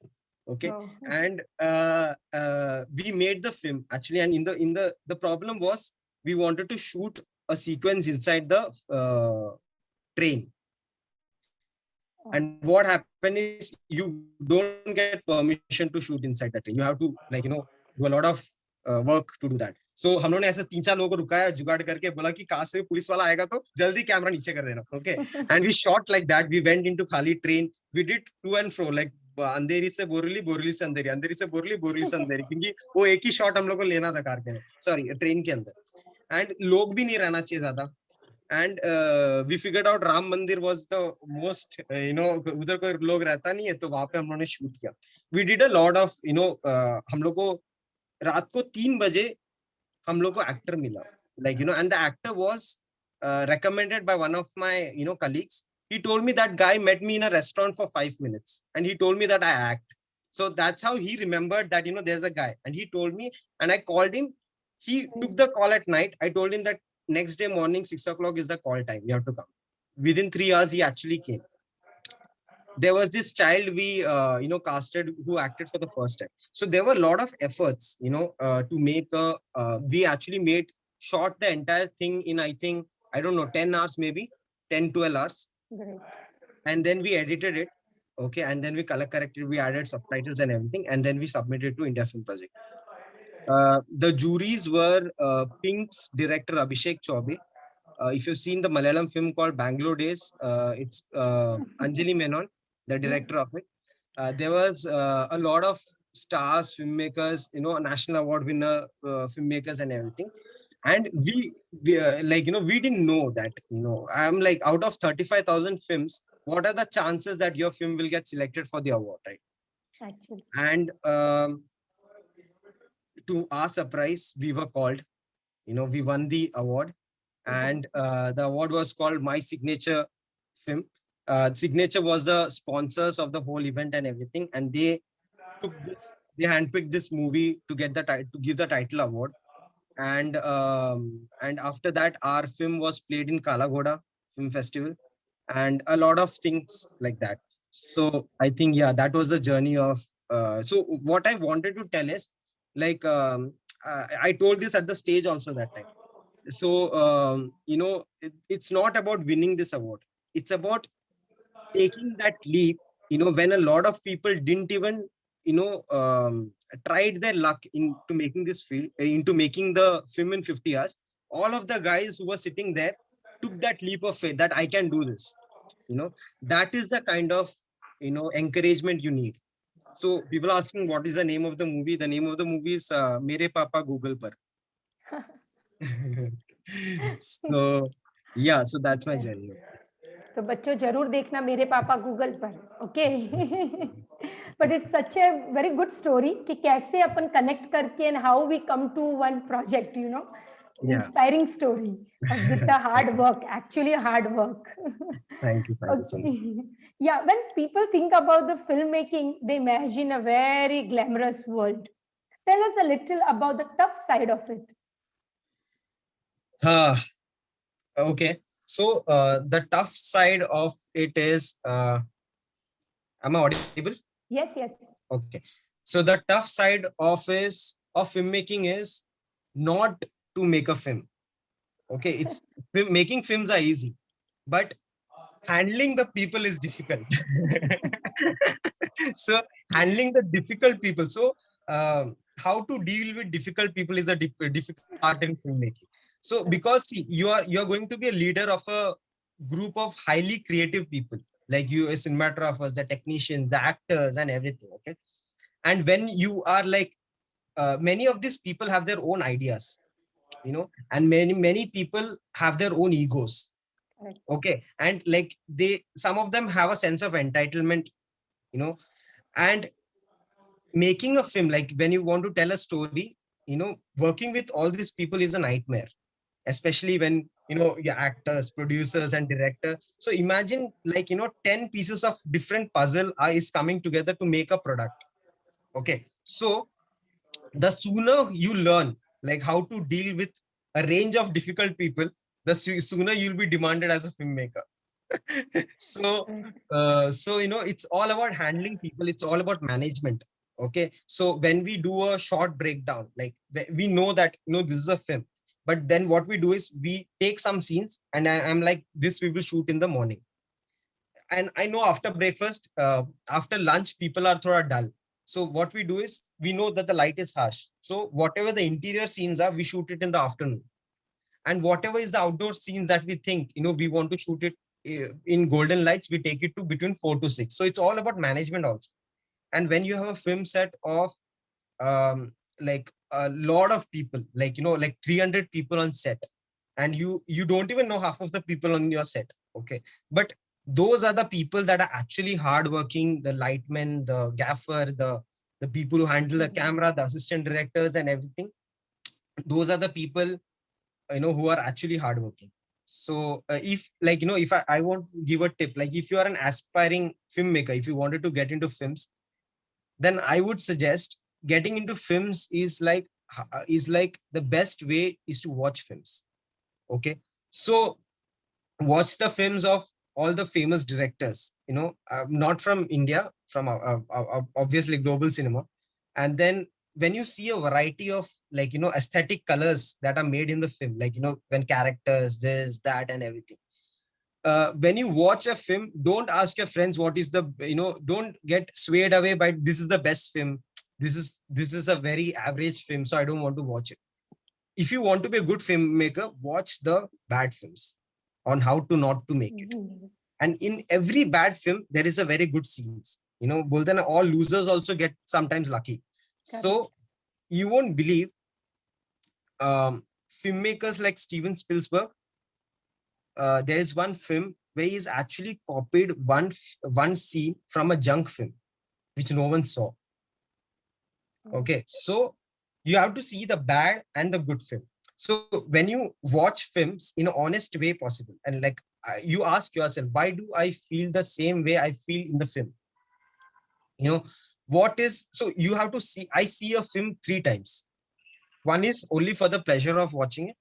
Okay. Wow. And we made the film actually. And the problem was, we wanted to shoot a sequence inside the train. And what happened is, you don't get permission to shoot inside the train. You have to do a lot of work to do that. So हम लोगों ने ऐसे 3-4 लोगों को रुकाया, जुगाड़ करके बोला कि कहाँ से पुलिस वाला आएगा तो जल्दी कैमरा नीचे कर देना. Okay. And we shot like that. We went into खाली train. We did to and fro, like अंधेरी से बोरीली, बोरीली से अंधेरी, अंधेरी से बोरीली, बोरीली से अंधेरी, क्योंकि वो एक ही शॉट हम लोग को लेना था कार के, सॉरी ट्रेन के अंदर. एंड लोग भी नहीं रहना चाहिए ज्यादा. And we figured out Ram Mandir was the most, उधर कोई लोग रहता नहीं है, तो वहां पे हम लोगों ने शूट किया. We did a lot of, हम लोग को रात को 3 बजे हम लोग को एक्टर मिला, and the actor was recommended by one of my colleagues. He told me that guy met me in a restaurant for 5 minutes and he told me that I act. So that's how he remembered that there's a guy, and he told me, and I called him. He took the call at night. I told him that next day morning 6 o'clock is the call time, you have to come. Within 3 hours he actually came. There was this child we casted who acted for the first time. So there were a lot of efforts to make we actually shot the entire thing in, I think, I don't know, 10 hours, maybe 10-12 hours. Great. And then we edited it. Okay. And then we color corrected, we added subtitles and everything, and then we submitted to India Film Project. The juries were Pink's director Abhishek Chaubey. If you've seen the Malayalam film called Bangalore Days, it's Anjali Menon, the director of it. There was a lot of stars, filmmakers, national award winner filmmakers and everything. And we didn't know that, I'm like, out of 35,000 films, what are the chances that your film will get selected for the award, right? Actually. And to our surprise, we were called, we won the award, and the award was called My Signature Film. Signature was the sponsors of the whole event and everything, and they handpicked this movie to get to give the title award. And after that, our film was played in Kala Ghoda Film Festival, and a lot of things like that. So I think, yeah, that was the journey of. So what I wanted to tell is, I told this at the stage also that time. So it's not about winning this award. It's about taking that leap. When a lot of people didn't even tried their luck into making this film, into making the film in 50 hours. All of the guys who were sitting there took that leap of faith that I can do this. That is the kind of encouragement you need. So people are asking, what is the name of the movie? The name of the movie is Mere Papa Google Par. So yeah, so that's my journey. तो बच्चों जरूर देखना मेरे पापा Google पर. Okay. But it's such a very good story कि कैसे अपन कनेक्ट करके and how we come to one project, inspiring story, but with the hard work, actually hard work. Thank you so much. Yeah, when people think about the filmmaking, they imagine a very glamorous world. Tell us a little about the tough side of it. Okay, so the tough side of it is, am I audible? Yes. Okay, so the tough side of filmmaking is not to make a film. Okay, it's making films are easy, but handling the people is difficult. So handling the difficult people. So how to deal with difficult people is a difficult part in filmmaking. So because see, you are going to be a leader of a group of highly creative people, like you, as cinematographers, the technicians, the actors, and everything. Okay, and when you are like, many of these people have their own ideas, and many people have their own egos. Right. Okay, and like some of them have a sense of entitlement, and making a film, like when you want to tell a story, working with all these people is a nightmare, especially when your actors, producers, and director. So imagine, like, 10 pieces of different puzzle is coming together to make a product. Okay, so the sooner you learn like how to deal with a range of difficult people, the sooner you'll be demanded as a filmmaker. so it's all about handling people, it's all about management. Okay, so when we do a short breakdown, like we know that this is a film, but then what we do is we take some scenes and I'm like, this we will shoot in the morning. And I know after breakfast, after lunch, people are thoda dull. So what we do is we know that the light is harsh. So whatever the interior scenes are, we shoot it in the afternoon. And whatever is the outdoor scenes that we think, we want to shoot it in golden lights, we take it to between 4 to 6. So it's all about management also. And when you have a film set of like a lot of people, like 300 people on set, and you don't even know half of the people on your set. Okay, but those are the people that are actually hardworking, the lightmen, the gaffer, the people who handle the camera, the assistant directors and everything. Those are the people who are actually hardworking. So if if I want to give a tip, like if you are an aspiring filmmaker, if you wanted to get into films, then I would suggest getting into films is like the best way is to watch films. Okay, so watch the films of all the famous directors, not from India, from obviously global cinema. And then when you see a variety of aesthetic colors that are made in the film, like when characters, this, that, and everything. When you watch a film, don't ask your friends what is the, don't get swayed away by this is the best film. This is a very average film, so I don't want to watch it. If you want to be a good filmmaker, watch the bad films on how to not to make it. And in every bad film, there is a very good scenes. Bolte na, all losers also get sometimes lucky. So you won't believe filmmakers like Steven Spielberg. There is one film where he's actually copied one scene from a junk film, which no one saw. Okay, so you have to see the bad and the good film. So when you watch films in an honest way possible, and like you ask yourself, why do I feel the same way I feel in the film? What is, so you have to see, I see a film 3 times. One is only for the pleasure of watching it.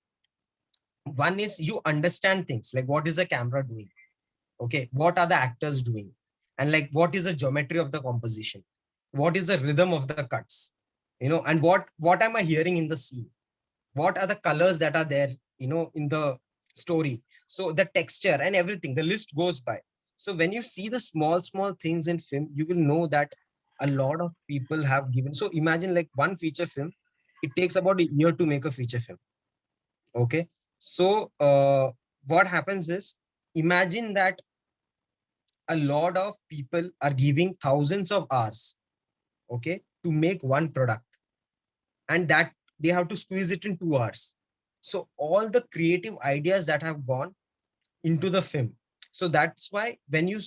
One is you understand things like what is the camera doing? Okay, what are the actors doing? And like what is the geometry of the composition? What is the rhythm of the cuts? And what am I hearing in the scene? What are the colors that are there, in the story? So the texture and everything, the list goes by. So when you see the small things in film, you will know that a lot of people have given. So imagine like one feature film, it takes about a year to make a feature film. Okay, so what happens is, imagine that a lot of people are giving thousands of hours, okay, to make one product, and that they have to squeeze it in 2 hours. So all the creative ideas that have gone into the film. So that's why when you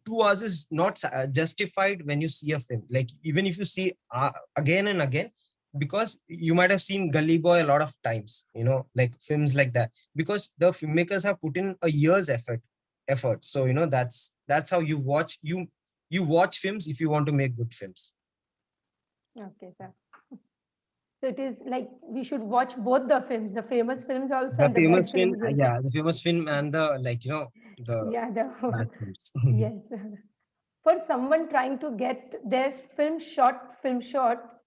2 hours is not justified when you see a film, like even if you see again and again, because you might have seen Gully Boy a lot of times, like films like that, because the filmmakers have put in a year's effort. So that's how you watch films if you want to make good films. Okay, sir. So it is like we should watch both the films, the famous films also, The and the famous bad film, films also. yeah, the famous film and the the Yeah, bad films. yes. For someone trying to get their film shots,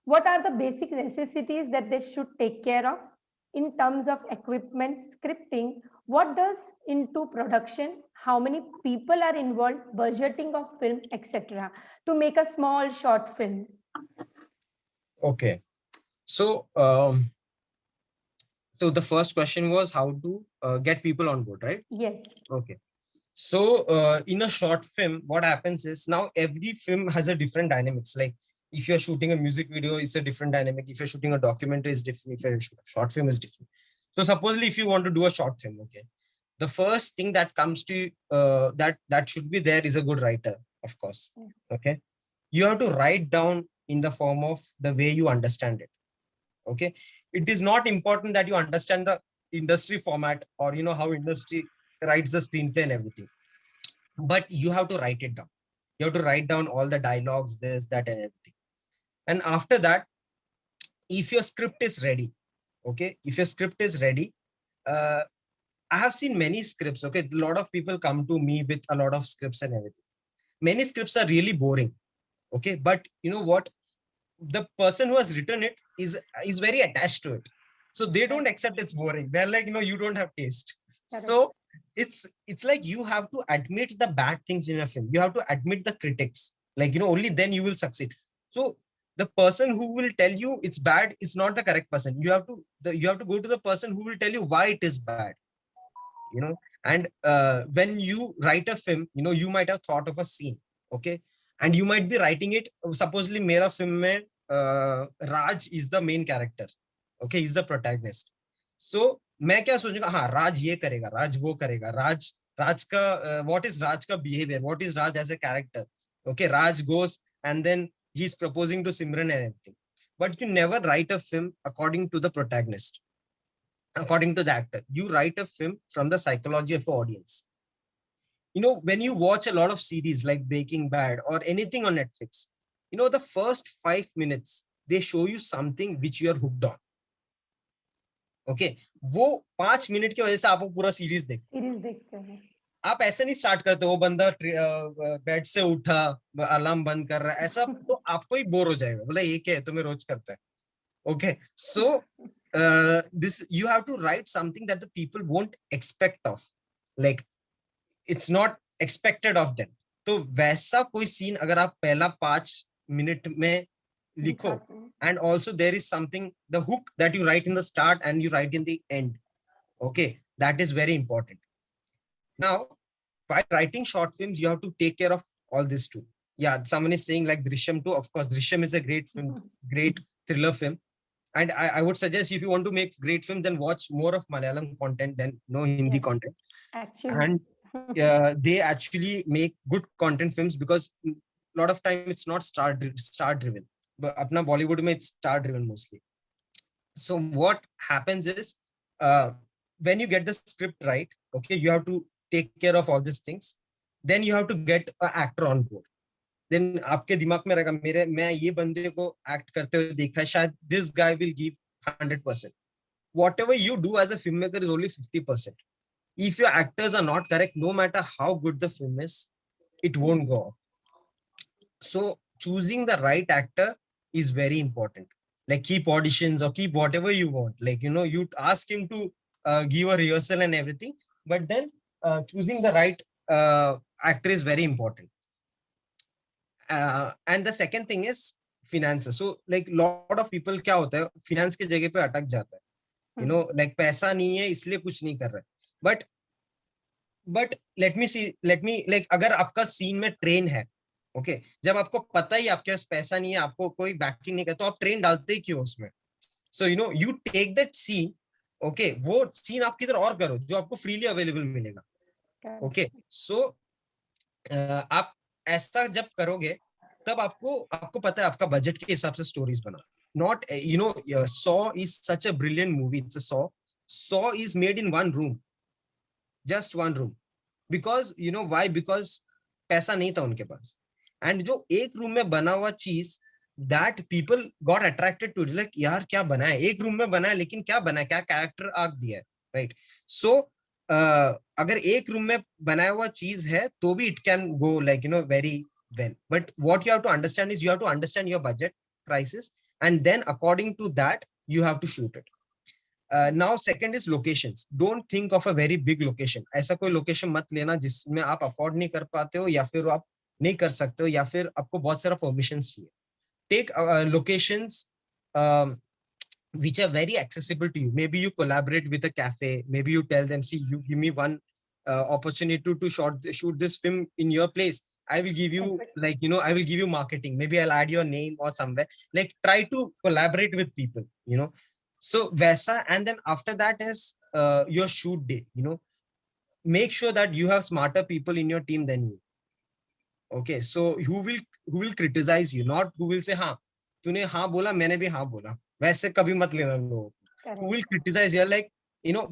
what are the basic necessities that they should take care of in terms of equipment, scripting? What does into production? How many people are involved, budgeting of film, etc., to make a small short film? Okay, so so the first question was how to get people on board, right? Yes. Okay. So in a short film, what happens is, now every film has a different dynamics. Like if you're shooting a music video, it's a different dynamic. If you're shooting a documentary, it's different. If you're shooting a short film, is different. So supposedly, if you want to do a short film, okay, the first thing that comes to that should be there is a good writer, of course. Okay, you have to write down in the form of the way you understand it. Okay, it is not important that you understand the industry format, or how industry writes the screenplay and everything. But you have to write it down. You have to write down all the dialogues, this, that, and everything. And after that, if your script is ready, okay, if your script is ready, uh, I have seen many scripts. Okay, a lot of people come to me with a lot of scripts and everything. Many scripts are really boring. Okay, but you know what? The person who has written it is very attached to it, so they don't accept it's boring. They're like, you don't have taste. Correct. So it's like you have to admit the bad things in a film. You have to admit the critics. Like, only then you will succeed. So the person who will tell you it's bad is not the correct person. You have to go to the person who will tell you why it is bad. And when you write a film, you might have thought of a scene, okay, and you might be writing it. Supposedly मेरा film में Raj is the main character, okay, he's the protagonist. So मैं क्या सोचूंगा, हाँ राज ये करेगा, राज वो करेगा, राज का what is Raj का behavior, what is Raj as a character. Okay, Raj goes and then he's proposing to Simran and everything. But you never write a film according to the protagonist, according to the actor. You write a film from the psychology of the audience. When you watch a lot of series like Breaking Bad or anything on Netflix, the first 5 minutes, they show you something which you are hooked on. Okay, वो 5 minute की वजह से आप पूरा series देखते हैं. आप ऐसे नहीं स्टार्ट करते, वो बंदा बेड से उठा, अलार्म बंद कर रहा है, ऐसा तो आपको ही बोर हो जाएगा. बोला ये क्या है, तुम्हें रोज करता है. Okay, so this you have to write something that the people won't expect of, like it's not expected of them. तो वैसा कोई सीन अगर आप पहला 5 मिनट में लिखो, and also there is something, the hook that you write in the start and you write in the end, okay, that is very important. Now by writing short films, you have to take care of all this too. Yeah, someone is saying like Drishyam 2. Of course, Drishyam is a great film, great thriller film. And I would suggest, if you want to make great films, then watch more of Malayalam content than Hindi content. Actually. And they actually make good content films, because a lot of time it's not star driven. But apna Bollywood mein it's star driven mostly. So what happens is, when you get the script right, okay, you have to take care of all these things. Then you have to get an actor on board. Then आपके दिमाग में रहेगा, मैं ये बंदे को act करते हुए देखा है, शायद this guy will give 100%. Whatever you do as a filmmaker is only 50%. If your actors are not correct, no matter how good the film is, it won't go off. So choosing the right actor is very important. Like keep auditions or keep whatever you want. Like, you ask him to give a rehearsal and everything, but then choosing the right actor is very important. And the second thing is finances. So like lot of people क्या होता है, finance के जगह पे अटक जाता है. Like पैसा नहीं है इसलिए कुछ नहीं कर रहा है. But let me like अगर आपका scene में train है, okay, जब आपको पता ही आपके पास पैसा नहीं है, आपको कोई backing नहीं करता, तो आप train डालते ही क्यों उसमें? So you take that scene, okay, वो scene आप किधर और करो जो आपको freely available मिलेगा. Okay, so आप ऐसा जब करोगे तब आपको पता है आपका बजट के हिसाब से स्टोरीज बना. Not Saw is such a brilliant movie. It's a Saw is made in one room, just one room, because why? Because पैसा नहीं था उनके पास, and जो एक रूम में बना हुआ चीज, that people got attracted to, like यार क्या बना है, एक रूम में बना है लेकिन क्या बना है, क्या कैरेक्टर आर्क दिया है, right? So अगर एक रूम में बनाया हुआ चीज है तो भी it can go like very well. But what you have to understand is, you have to understand your budget, prices, and then according to that you have to shoot it. Now second is locations. Don't think of a very big location. ऐसा कोई location मत लेना जिसमें आप afford नहीं कर पाते हो, या फिर आप नहीं कर सकते हो, या फिर आपको बहुत सारा permissions चाहिए. Take locations which are very accessible to you. Maybe you collaborate with a cafe. Maybe you tell them, see, you give me one opportunity to shoot this film in your place. I will give you I will give you marketing. Maybe I'll add your name or somewhere. Like try to collaborate with people, So Vesa, and then after that is your shoot day, make sure that you have smarter people in your team than you. Okay, so who will criticize you, not who will say, हाँ, तूने हाँ बोला, मैंने भी हाँ बोला. वैसे कभी मत लेना लोगों को. Who will criticize you? Like,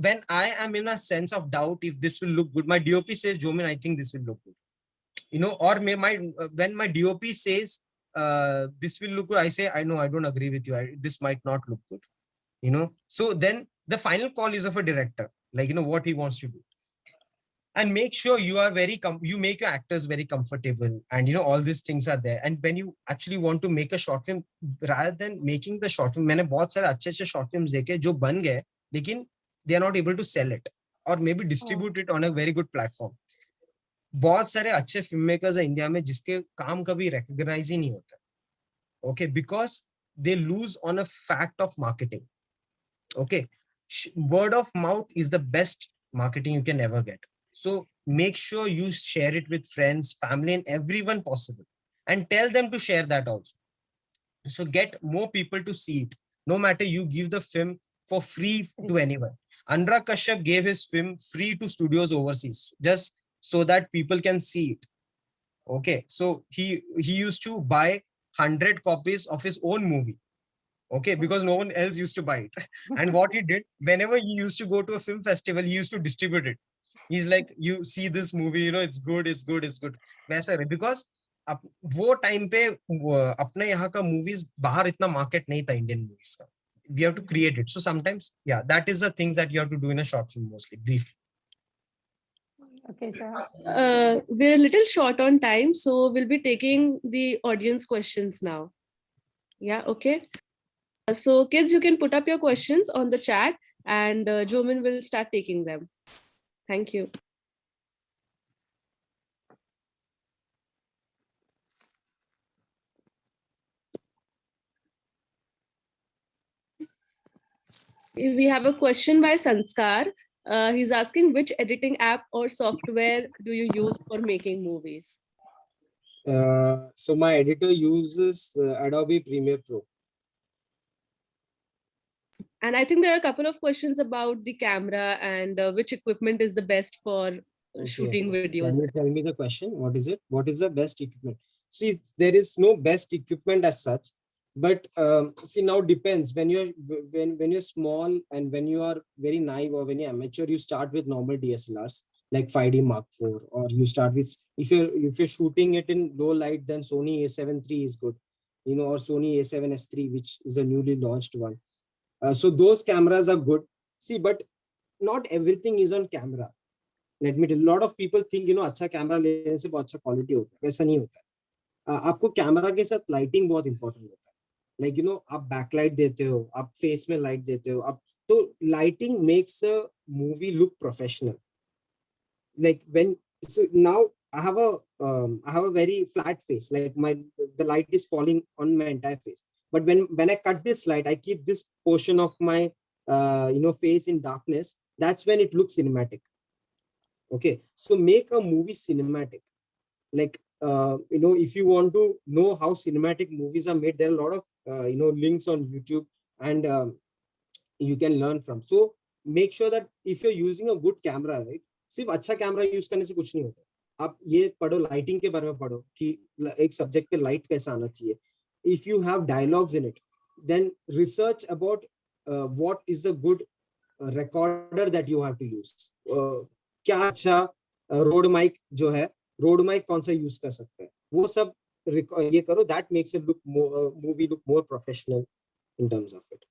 when I am in a sense of doubt if this will look good, my DOP says, Jomin, I think this will look good. Or when my DOP says this will look good, I say, I know, I don't agree with you. This might not look good. So then the final call is of a director, like, what he wants to do. And make sure you are you make your actors very comfortable, and all these things are there. And when you actually want to make a short film, rather than making the short film, मैंने बहुत सारे अच्छे short films देखे जो बन गए, लेकिन they are not able to sell it or maybe distribute it on a very good platform. बहुत सारे अच्छे फिल्म मेकर्स है इंडिया में जिसके काम कभी recognize ही नहीं होता. Okay, because they lose on a fact of marketing. Okay, word of mouth is the best marketing you can ever get. So make sure you share it with friends, family, and everyone possible, and tell them to share that also. So get more people to see it. No matter, you give the film for free to anyone. Anurag Kashyap gave his film free to studios overseas, just so that people can see it. Okay, so he used to buy 100 copies of his own movie. Okay, because no one else used to buy it. And what he did, whenever he used to go to a film festival, he used to distribute it. He's like, you see this movie, it's good, it's good, it's good. वैसा है, because वो time पे अपने यहाँ का movies बाहर इतना market नहीं था Indian movies का. We have to create it. So sometimes, yeah, that is the things that you have to do in a short film, mostly briefly. Okay, sir. We're a little short on time, so we'll be taking the audience questions now. Yeah, okay. So kids, you can put up your questions on the chat, and Jomin will start taking them. Thank you. We have a question by Sanskar. He's asking, which editing app or software do you use for making movies? So my editor uses Adobe Premiere Pro. And I think there are a couple of questions about the camera and which equipment is the best for shooting videos. Can you tell me the question? What is it? What is the best equipment? See, there is no best equipment as such, but see, now depends. When you're small and when you are very naive or when you're amateur, you start with normal DSLRs like 5D Mark IV, or you start with, if you're shooting it in low light, then Sony A7 III is good, or Sony A7S III, which is the newly launched one. So those cameras are good. See, but not everything is on camera. Let me tell you, a lot of people think, अच्छा camera लेने से बहुत अच्छा quality होता है. वैसा नहीं होता है. आपको camera के साथ lighting बहुत important होता है. Like, आप backlight देते हो, आप face में light देते हो, तो lighting makes a movie look professional. Like so now I have a very flat face. Like the light is falling on my entire face. But when I cut this light, I keep this portion of my face in darkness. That's when it looks cinematic. Okay, so make a movie cinematic. Like if you want to know how cinematic movies are made, there are a lot of links on YouTube, and you can learn from. So make sure that if you're using a good camera, right? सिर्फ अच्छा camera use करने से कुछ नहीं होता. आप ये पढ़ो, लाइटिंग के बारे में पढ़ो कि एक सब्जेक्ट पे लाइट कैसा आना चाहिए. If you have dialogues in it, then research about what is the good recorder that you have to use. क्या अच्छा रोड माइक जो है, रोड माइक कौन सा यूज कर सकते हैं, वो सब ये करो. That makes it movie look more professional in terms of it.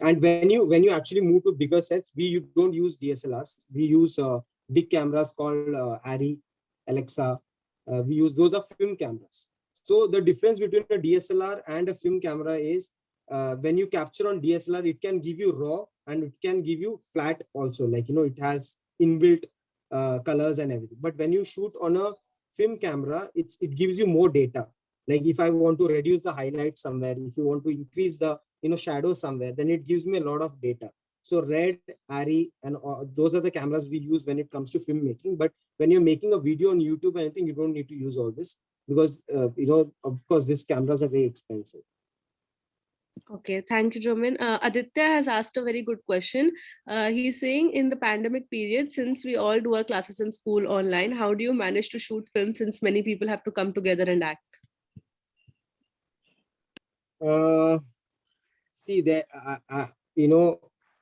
And when you actually move to bigger sets, we don't use DSLRs. We use big cameras called Arri, Alexa. We use, those are film cameras. So the difference between a DSLR and a film camera is when you capture on DSLR, it can give you raw and it can give you flat also. Like, it has inbuilt colors and everything. But when you shoot on a film camera, it gives you more data. Like if I want to reduce the highlights somewhere, if you want to increase the shadow somewhere, then it gives me a lot of data. So Red, Arri, and those are the cameras we use when it comes to filmmaking. But when you're making a video on YouTube or anything, you don't need to use all this because, of course, these cameras are very expensive. Okay, thank you, Jomin. Aditya has asked a very good question. He's saying, in the pandemic period, since we all do our classes in school online, how do you manage to shoot film since many people have to come together and act? See, there,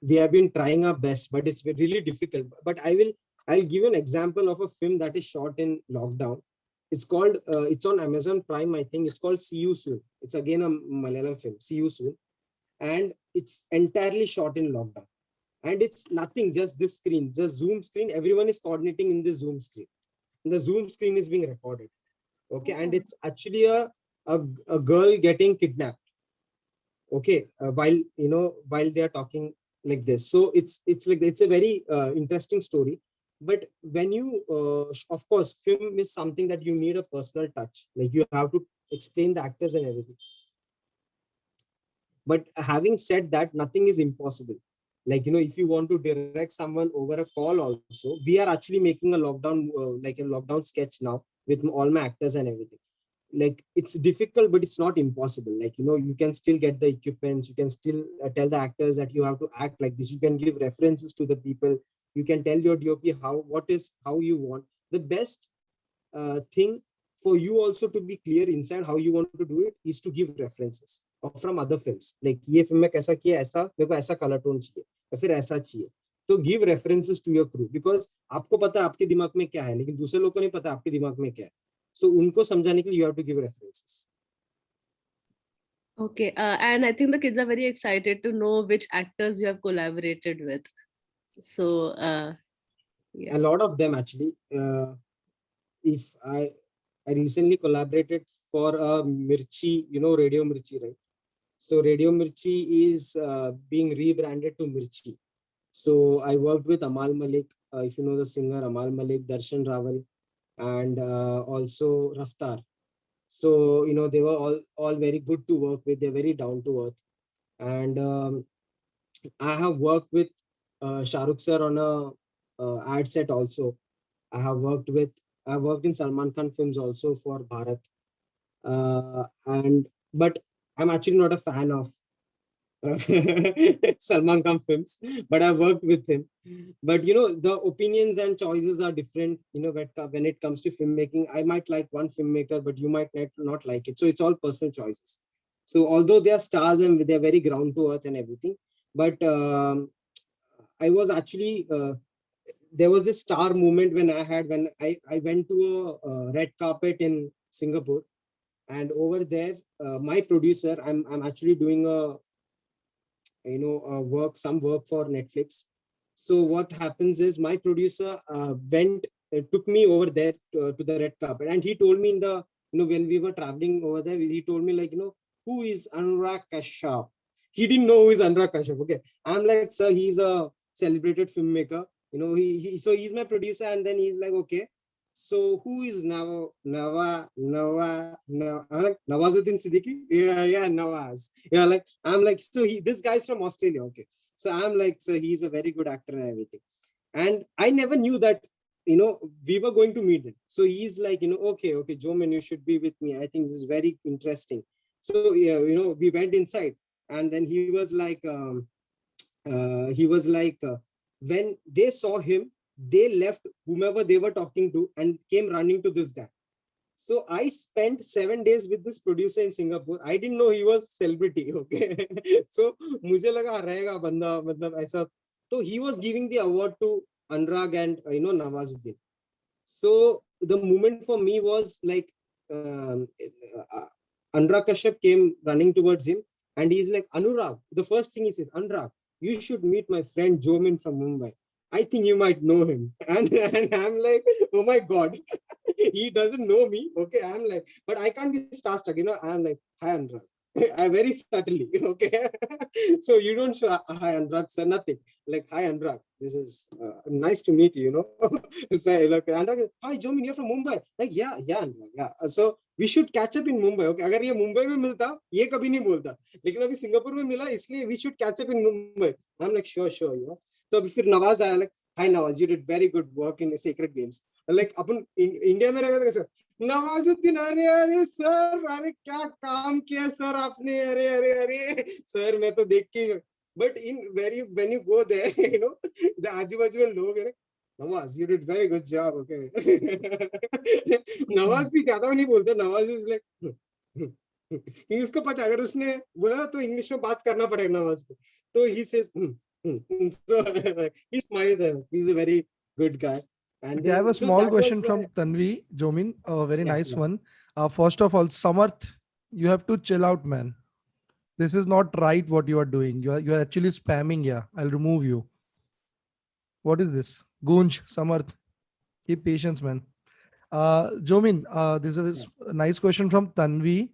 we have been trying our best, but it's really difficult. But I'll give you an example of a film that is shot in lockdown. It's called, it's on Amazon Prime, I think. It's called See You Soon. It's again a Malayalam film, See You Soon. And it's entirely shot in lockdown. And it's nothing, just this screen, just Zoom screen. Everyone is coordinating in the Zoom screen. And the Zoom screen is being recorded. Okay, and it's actually a girl getting kidnapped. Okay, while they are talking like this. So it's a very interesting story. But when you, of course, film is something that you need a personal touch. Like you have to explain the actors and everything. But having said that, nothing is impossible. Like, if you want to direct someone over a call also, we are actually making a lockdown, like a lockdown sketch now with all my actors and everything. Like, it's difficult, but it's not impossible. Like, you can still get the equipments. You can still tell the actors that you have to act like this. You can give references to the people. You can tell your DOP how you want. The best thing for you also to be clear inside how you want to do it is to give references from other films. Like, ये film में कैसा किया, ऐसा मेरे को ऐसा color tone चाहिए, या फिर ऐसा चाहिए. तो give references to your crew, because आपको पता है आपके दिमाग में क्या है, लेकिन दूसरे लोगों को नहीं पता आपके दिमाग में क्या है. So उनको समझाने के लिए you have to give references. Okay, and I think the kids are very excited to know which actors you have collaborated with. So, yeah. A lot of them actually. If I recently collaborated for Mirchi, Radio Mirchi, right? So Radio Mirchi is being rebranded to Mirchi. So I worked with Amal Malik, if you know the singer Amal Malik, Darshan Rawal, and also Raftar. So, they were all very good to work with. They're very down to earth. And I have worked with Shah Rukh sir on a ad set also. I've worked in Salman Khan films also for Bharat. But I'm actually not a fan of Salman Khan films, but I worked with him. But the opinions and choices are different. When it comes to filmmaking, I might like one filmmaker, but you might not like it. So it's all personal choices. So although they are stars and they're very ground to earth and everything, but I was actually there was a star moment when I went to a red carpet in Singapore, and over there, my producer, I'm actually doing some work for Netflix. So what happens is my producer took me over there to the red carpet, and he told me when we were traveling over there, he told me like, who is Anurag Kashyap? He didn't know who is Anurag Kashyap. Okay, I'm like, sir, he's a celebrated filmmaker. So he's my producer, and then he's like, okay, so who is Nawazuddin Siddiqui? Yeah, Nawaz. Yeah, like I'm like, so this guy's from Australia. Okay, so I'm like, so he's a very good actor and everything, and I never knew that we were going to meet him. So he's like, okay, Jomin, you should be with me. I think this is very interesting. So yeah, we went inside, and then he was like, when they saw him, they left whomever they were talking to and came running to this guy. So I spent 7 days with this producer in Singapore. I didn't know he was celebrity. Okay, so मुझे लगा रहेगा बंदा मतलब ऐसा. So he was giving the award to Anurag and Nawazuddin. So the moment for me was like Anurag Kashyap came running towards him, and he's like, Anurag. The first thing he says, Anurag, you should meet my friend Jomin from Mumbai. I think you might know him. And I'm like, oh my God, he doesn't know me. Okay, I'm like, but I can't be starstruck. I'm like, hi Anurag. I very subtly. Okay, so you don't show hi Anurag, sir, nothing. Like, hi Anurag, this is nice to meet you. So like, Anurag, hi Jomin, you're from Mumbai. Like, yeah, Anurag, yeah. So we should catch up in Mumbai. Okay, अगर ये मुंबई में मिलता, ये कभी नहीं बोलता. लेकिन अभी सिंगापुर में मिला, इसलिए we should catch up in Mumbai. I'm like, sure. So फिर नवाज आया, like, hi Nawaz, you did very good work in Sacred Games. Like upon India में रहेगा कैसे? नवाजुद्दीन, अरे सर, अरे क्या काम किया सर आपने, अरे सर मैं तो देख के. But when you go there, the आजू बाजू में लोग हैं, Nawaz, you did very good job. Okay. Nawaz भी ज्यादा नहीं बोलता. नवाज is like, उसको पता अगर उसने बोला तो इंग्लिश में बात करना पड़ेगा नवाज को. तो he says, So he smiles. He's a very good guy. And Okay, I have then, a so small that was question from Tanvi, Jomin, a very yeah, nice yeah. one. First of all, Samarth, you have to chill out, man. This is not right what you are doing. You are actually spamming. Yeah, I'll remove you. What is this? Gunj, Samarth, keep patience, man. Jomin, this is Yeah. a nice question from Tanvi.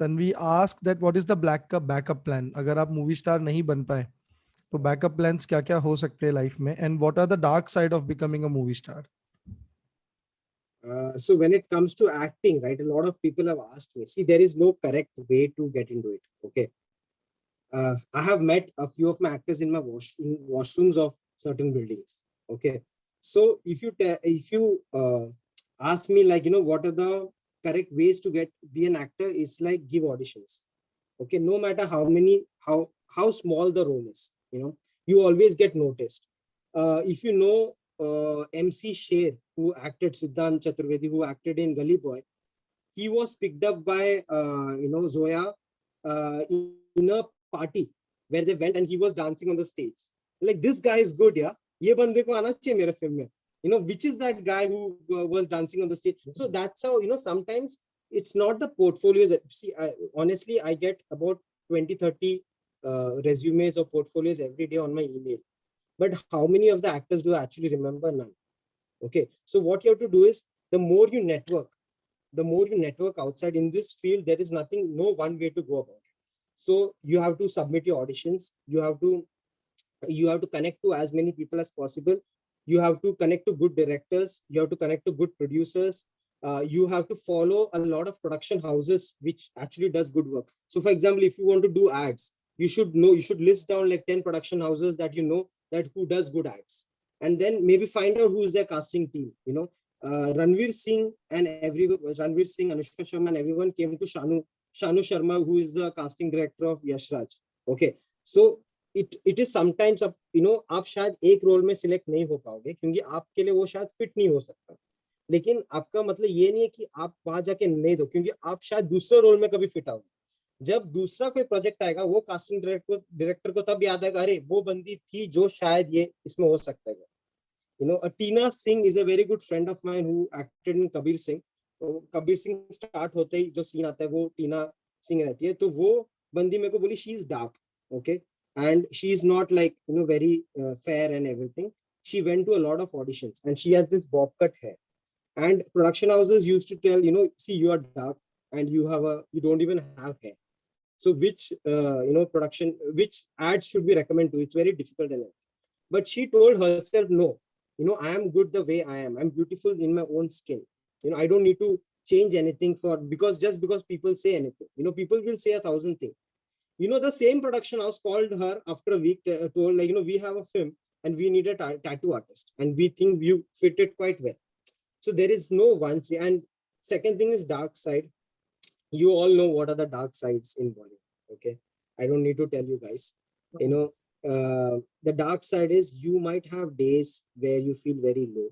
Tanvi asked that what is the backup plan? अगर आप movie star नहीं बन पाए तो backup plans क्या क्या हो सकते हैं life में? And what are the dark side of becoming a movie star? So when it comes to acting, right, a lot of people have asked me. See, there is no correct way to get into it. Okay. I have met a few of my actors in my washrooms of certain buildings. Okay. So if you ask me, like, what are the correct ways to be an actor, is like give auditions. Okay. No matter how small the role is, you always get noticed. If you know MC Sher, who acted Siddhant Chaturvedi, who acted in Gully Boy, he was picked up by Zoya in a party where they went and he was dancing on the stage. Like, this guy is good, yeah. ये बंदे को आना चाहिए मेरे film में. Which is that guy who was dancing on the stage. So that's how, sometimes it's not the portfolios. See, honestly, I get about 20-30 resumes or portfolios every day on my email. But how many of the actors do I actually remember? None. Okay. So what you have to do is, the more you network outside in this field, there is no one way to go about it. So you have to submit your auditions. You have to connect to as many people as possible. You have to connect to good directors. You have to connect to good producers. You have to follow a lot of production houses which actually does good work. So for example, if you want to do ads, you should list down like 10 production houses that that who does good ads, and then maybe find out who is their casting team. Ranveer Singh, Anushka Sharma, and everyone came to Shanu Sharma, who is the casting director of Yash Raj. Okay, so it is sometimes आप शायद एक role में select नहीं हो पाओगे क्योंकि आपके लिए वो शायद फिट नहीं हो सकता, लेकिन आपका मतलब ये नहीं है कि आप वहां जाके नहीं दो, क्योंकि आप शायद दूसरे रोल में कभी फिट आओगे. जब दूसरा कोई प्रोजेक्ट आएगा, वो कास्टिंग डायरेक्टर को तब याद आएगा, अरे वो बंदी थी जो शायद ये इसमें हो सकता है. Tina Singh is a very good friend of mine who acted in Kabir Singh. तो कबीर सिंह स्टार्ट होते ही जो सीन आता है वो टीना सिंह रहती है, तो वो बंदी मेरे को बोली she is dark. Okay, and she is not like very fair and everything. She went to a lot of auditions and she has this bob cut hair, and production houses used to tell, see, you are dark and you don't even have hair, so which which ads should we recommend to? It's very difficult. But she told herself, no, I am good the way I am. I'm beautiful in my own skin. I don't need to change anything just because people say anything. People will say 1,000 things. The same production house called her after a week, told, like, we have a film and we need a tattoo artist and we think you fit it quite well. So there is no one say. And second thing is dark side. You all know what are the dark sides in Bollywood. Okay, I don't need to tell you guys. The dark side is you might have days where you feel very low.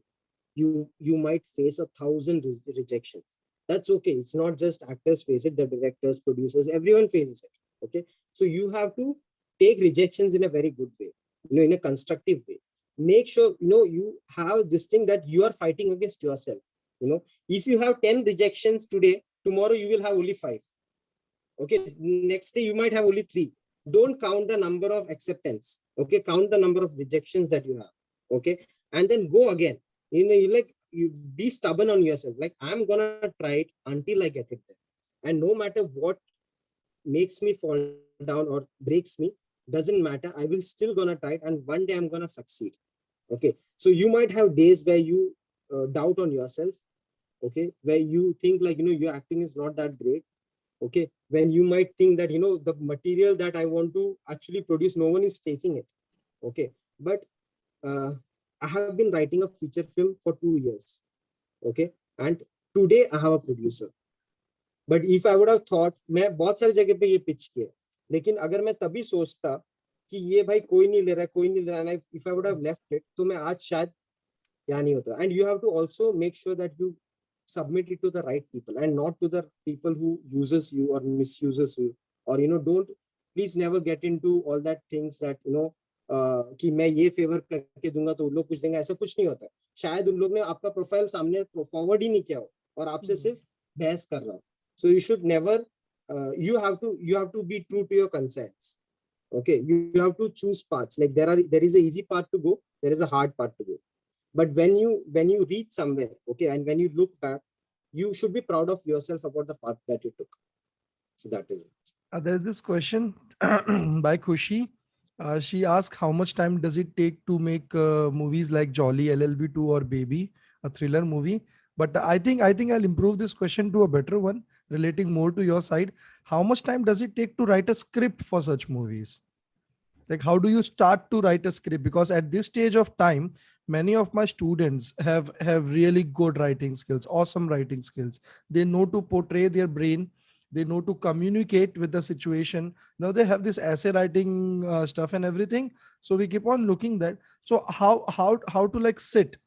You might face 1,000 rejections. That's okay. It's not just actors face it, the directors, producers, everyone faces it. Okay, so you have to take rejections in a very good way, in a constructive way. Make sure you have this thing that you are fighting against yourself. If you have 10 rejections today, tomorrow you will have only 5. Okay, next day you might have only 3. Don't count the number of acceptance. Okay, count the number of rejections that you have. Okay, and then go again. You be stubborn on yourself. Like, I'm gonna try it until I get it there, and no matter what makes me fall down or breaks me, doesn't matter. I will still gonna try it, and one day I'm gonna succeed. Okay, so you might have days where you doubt on yourself. Okay, where you think, like, your acting is not that great. Okay, when you might think that the material that I want to actually produce, no one is taking it. Okay, but I have been writing a feature film for 2 years. Okay, and today I have a producer. But if I would have thought, मैं बहुत सारी जगह पे ये pitch किया, लेकिन अगर मैं तभी सोचता कि ये भाई कोई नहीं ले रहा है, if I would have left it, तो मैं आज शायद यहाँ नहीं होता. And you have to also make sure that you submit it to the right people and not to the people who uses you or misuses you, or please never get into all that things that कि मैं ये favour करके दूंगा तो उन लोग कुछ देंगे, ऐसा कुछ नहीं होता है। शायद उन लोग ने आपका प्रोफाइल सामने फॉरवर्ड ही नहीं किया हो और आपसे सिर्फ बहस कर रहा हो। So you should never, you have to be true to your conscience. Okay, you have to choose paths. Like there is a easy path to go, there is a hard path to go. But when you reach somewhere, okay, and when you look back, you should be proud of yourself about the path that you took. So that is it. There's this question by Khushi. She asked, how much time does it take to make movies like Jolly, LLB2, or Baby, a thriller movie? But I think I'll improve this question to a better one, relating more to your side. How much time does it take to write a script for such movies? Like, how do you start to write a script? Because at this stage of time, many of my students have really good writing skills, awesome writing skills. They know to portray their brain, they know to communicate with the situation. Now they have this essay writing stuff and everything, so we keep on looking that. So how to like sit,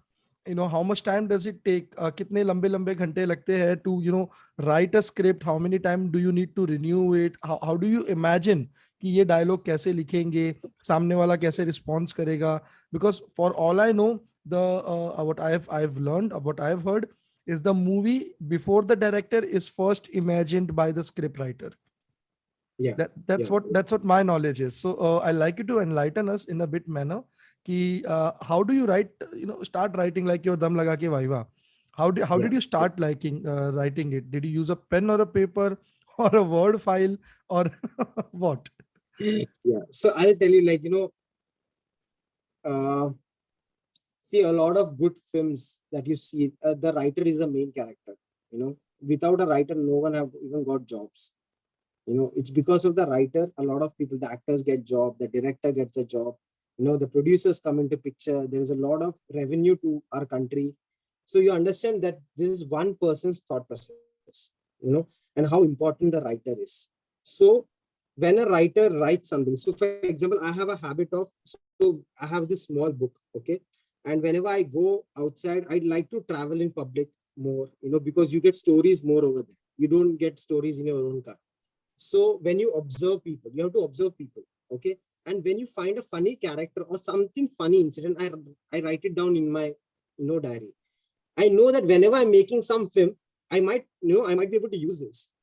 how much time does it take, kitne lambe lambe ghante lagte hai to write a script? How many time do you need to renew it? How do you imagine कि ये dialogue कैसे लिखेंगे, सामने वाला कैसे response करेगा? Because for all I know, the what I've learned, what I've heard is the movie before the director is first imagined by the script writer. Yeah, that's what my knowledge is. So I'd like you to enlighten us in a bit manner कि how do you write, start writing like your dam laga ke viva? How did you start writing it? Did you use a pen or a paper or a word file or what? Yeah, so I'll tell you, like, see, a lot of good films that you see, the writer is the main character. Without a writer, no one have even got jobs. It's because of the writer, a lot of people, the actors get job, the director gets a job, the producers come into picture. There is a lot of revenue to our country. So you understand that this is one person's thought process, and how important the writer is. So when a writer writes something, so for example, I have a habit of, so I have this small book, okay, and whenever I go outside, I'd like to travel in public more, because you get stories more over there. You don't get stories in your own car. So when you observe people, you have to observe people, okay, and when you find a funny character or something funny incident, I write it down in my diary. I know that whenever I'm making some film, I might be able to use this,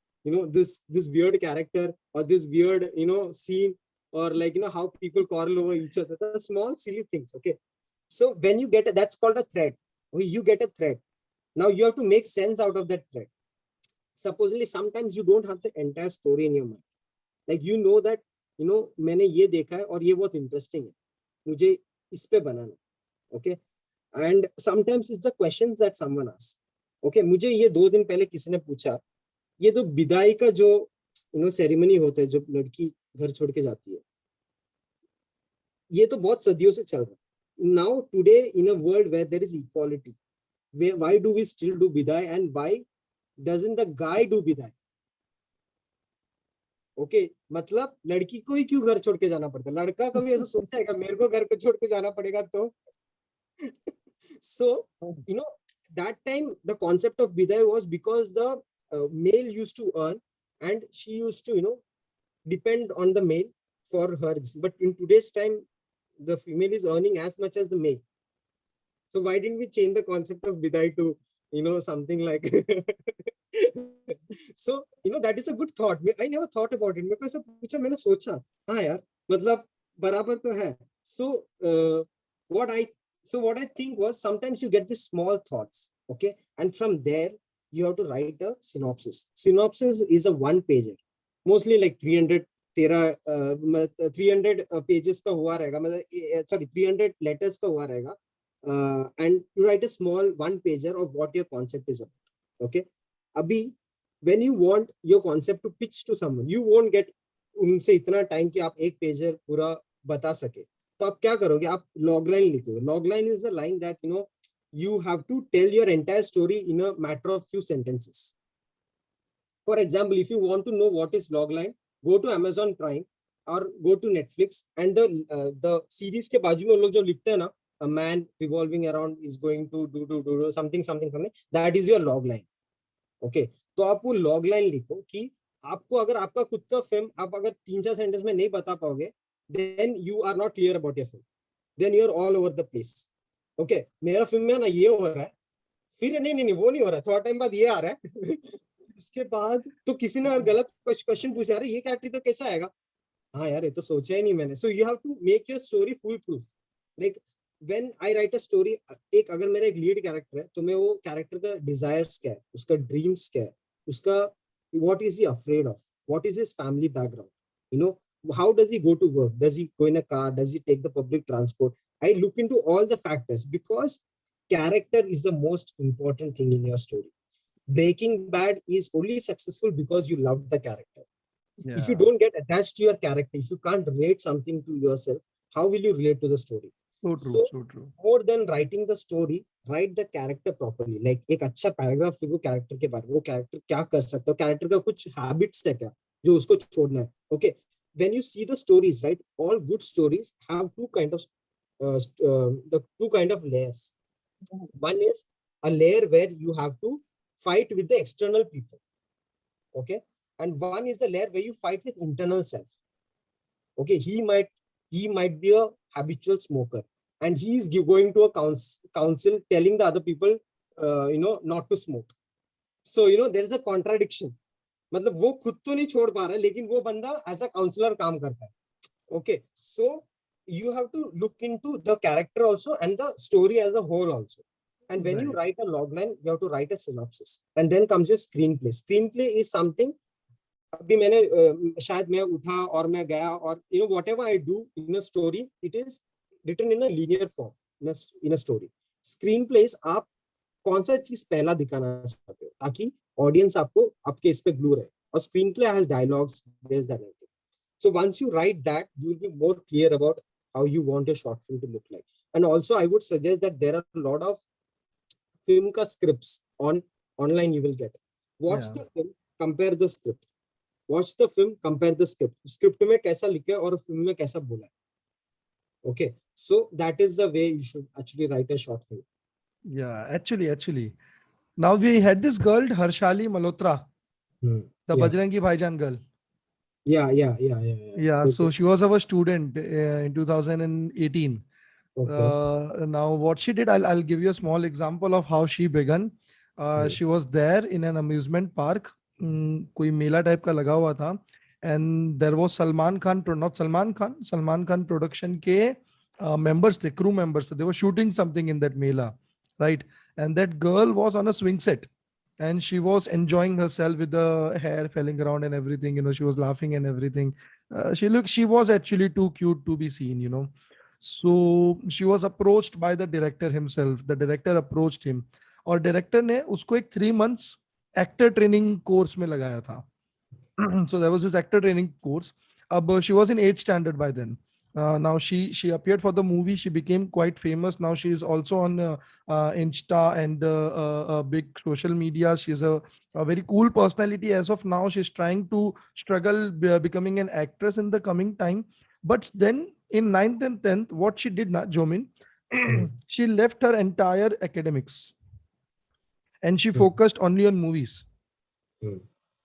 this weird character or this weird scene, or like how people quarrel over each other, the small silly things, okay. So when you get that's called a thread. You get a thread. Now you have to make sense out of that thread. Supposedly sometimes you don't have the entire story in your mind, like that मैंने ये देखा है और ये बहुत interesting है, मुझे इस पे बनाना, okay. And sometimes it's the questions that someone asks, okay. मुझे ये 2 दिन पहले किसी ने पूछा, ये तो विदाई का जो सेरेमनी होता है, जब लड़की घर छोड़ के जाती है, ये तो बहुत सदियों से चल रहा है. Now today in a world where there is equality, why do we still do विदाई, and why doesn't the guy do विदाई? ओके, मतलब लड़की को ही क्यों घर छोड़ के जाना पड़ता है? लड़का कभी ऐसा सोचा है कि मेरे को घर पे छोड़ के जाना पड़ेगा तो? So that time the concept of bidai was because the male used to earn and she used to depend on the male for her. But in today's time, the female is earning as much as the male. So why didn't we change the concept of bidai to something like so that is a good thought. I never thought about it. मेरे को ऐसा पूछा, मैंने सोचा हाँ यार, मतलब बराबर तो है. So what I think was, sometimes you get these small thoughts, okay, and from there you have to write a synopsis. Synopsis is a 1-pager, mostly like 300 pages का हुआ रहेगा, मतलब sorry 300 letters का हुआ रहेगा, and you write a small 1-pager of what your concept is about, okay. अभी when you want your concept to pitch to someone, you won't get उनसे इतना टाइम कि आप 1 पेजर पूरा बता सके. तो आप क्या करोगे? आप log line लिखोगे. Log line is a line that you have to tell your entire story in a matter of few sentences. For example, if you want to know what is log line, go to Amazon Prime or go to Netflix, and the series के बाजू में लोग जो लिखते हैं ना, a man revolving around is going to do something, that is your log line. Okay, तो आप वो लॉग लाइन लिखो कि आपको अगर आपका खुद का फिल्म आप अगर 3-4 सेंटेंस में नहीं बता पाओगे, then you are not clear about your film. Then you're all over the place. Okay, मेरा फिल्म में ना ये हो रहा है, फिर नहीं वो नहीं हो रहा है, थोड़ा टाइम बाद ये आ रहा है उसके बाद तो किसी ने और गलत क्वेश्चन पूछा, अरे ये कैरेक्टर तो कैसा आएगा, हाँ यार ये तो सोचा ही नहीं मैंने. So you have to make your story fool proof. Like when I write a story, एक अगर मेरा एक लीड कैरेक्टर है तो मैं वो कैरेक्टर का डिजायर्स क्या है, उसका ड्रीम्स क्या है, उसका what is he afraid of, what is his family background, you know, how does he go to work, does he go in a car, does he take the public transport. I look into all the factors because character is the most important thing in your story. Breaking Bad is only successful because you loved the character. If you don't get attached to your character, if you can't relate something to yourself, how will you relate to the story? So true, So, so true. more than writing the story, write the character properly. Like एक अच्छा paragraph लिखो character के बारे में, वो character क्या कर सकता है, कैरेक्टर का कुछ हैबिट्स है क्या जो उसको छोड़ना है. Okay, when you see the stories, right, all good stories have the two kind of layers. One is a layer where you have to fight with the external people, okay, and one is the layer where you fight with internal self. Okay, he might be a habitual smoker and he is going to a council telling the other people not to smoke. So there is a contradiction. मतलब वो खुद तो नहीं छोड़ पा रहा है लेकिन वो बंदा एज अ काउंसलर काम करता है. Okay, so you have to look into the character also and the story as a whole also. And when you write a logline, you have to write a synopsis. And then comes your screenplay. Screenplay is something. अभी मैंने शायद मैं उठा और मैं गया और whatever I do in a story, it is written in a linear form in a story. Screenplays आप कौन सा चीज पहला दिखाना चाहते हो ताकि ऑडियंस आपको आपके इस पे ग्लू रहे. और screenplay has dialogues, there's that everything. So once you write that, you will be more clear about how you want your short film to look like. And also I would suggest that there are a lot of film ka scripts online you will get. Watch the film, compare the script. Watch the film, compare the script. Script में कैसा लिखा है और film में कैसा बोला है. Okay, so that is the way you should actually write a short film. Yeah, actually. Now we had this girl, Harshali Malhotra, the Bajrangi Bhaijaan girl. Yeah. So she was our student in 2018. Okay. Now what she did, I'll give you a small example of how she began. She was there in an amusement park. कोई मेला type का लगा हुआ था. And there was Salman Khan production के members थे, crew members थे. They were shooting something in that mela, right? And that girl was on a swing set. And she was enjoying herself with the hair falling around and everything, she was laughing and everything. She was actually too cute to be seen, So she was approached by the director himself. The director approached him. और director ने उसको एक 3 months actor training course में लगाया था. So there was this actor training course. She was in 8th standard by then. Now she appeared for the movie. She became quite famous. Now she is also on Insta and big social media. She's a very cool personality as of now. She's trying to struggle becoming an actress in the coming time. But then in 9th and 10th, what she did, Jomin, she left her entire academics and she focused only on movies.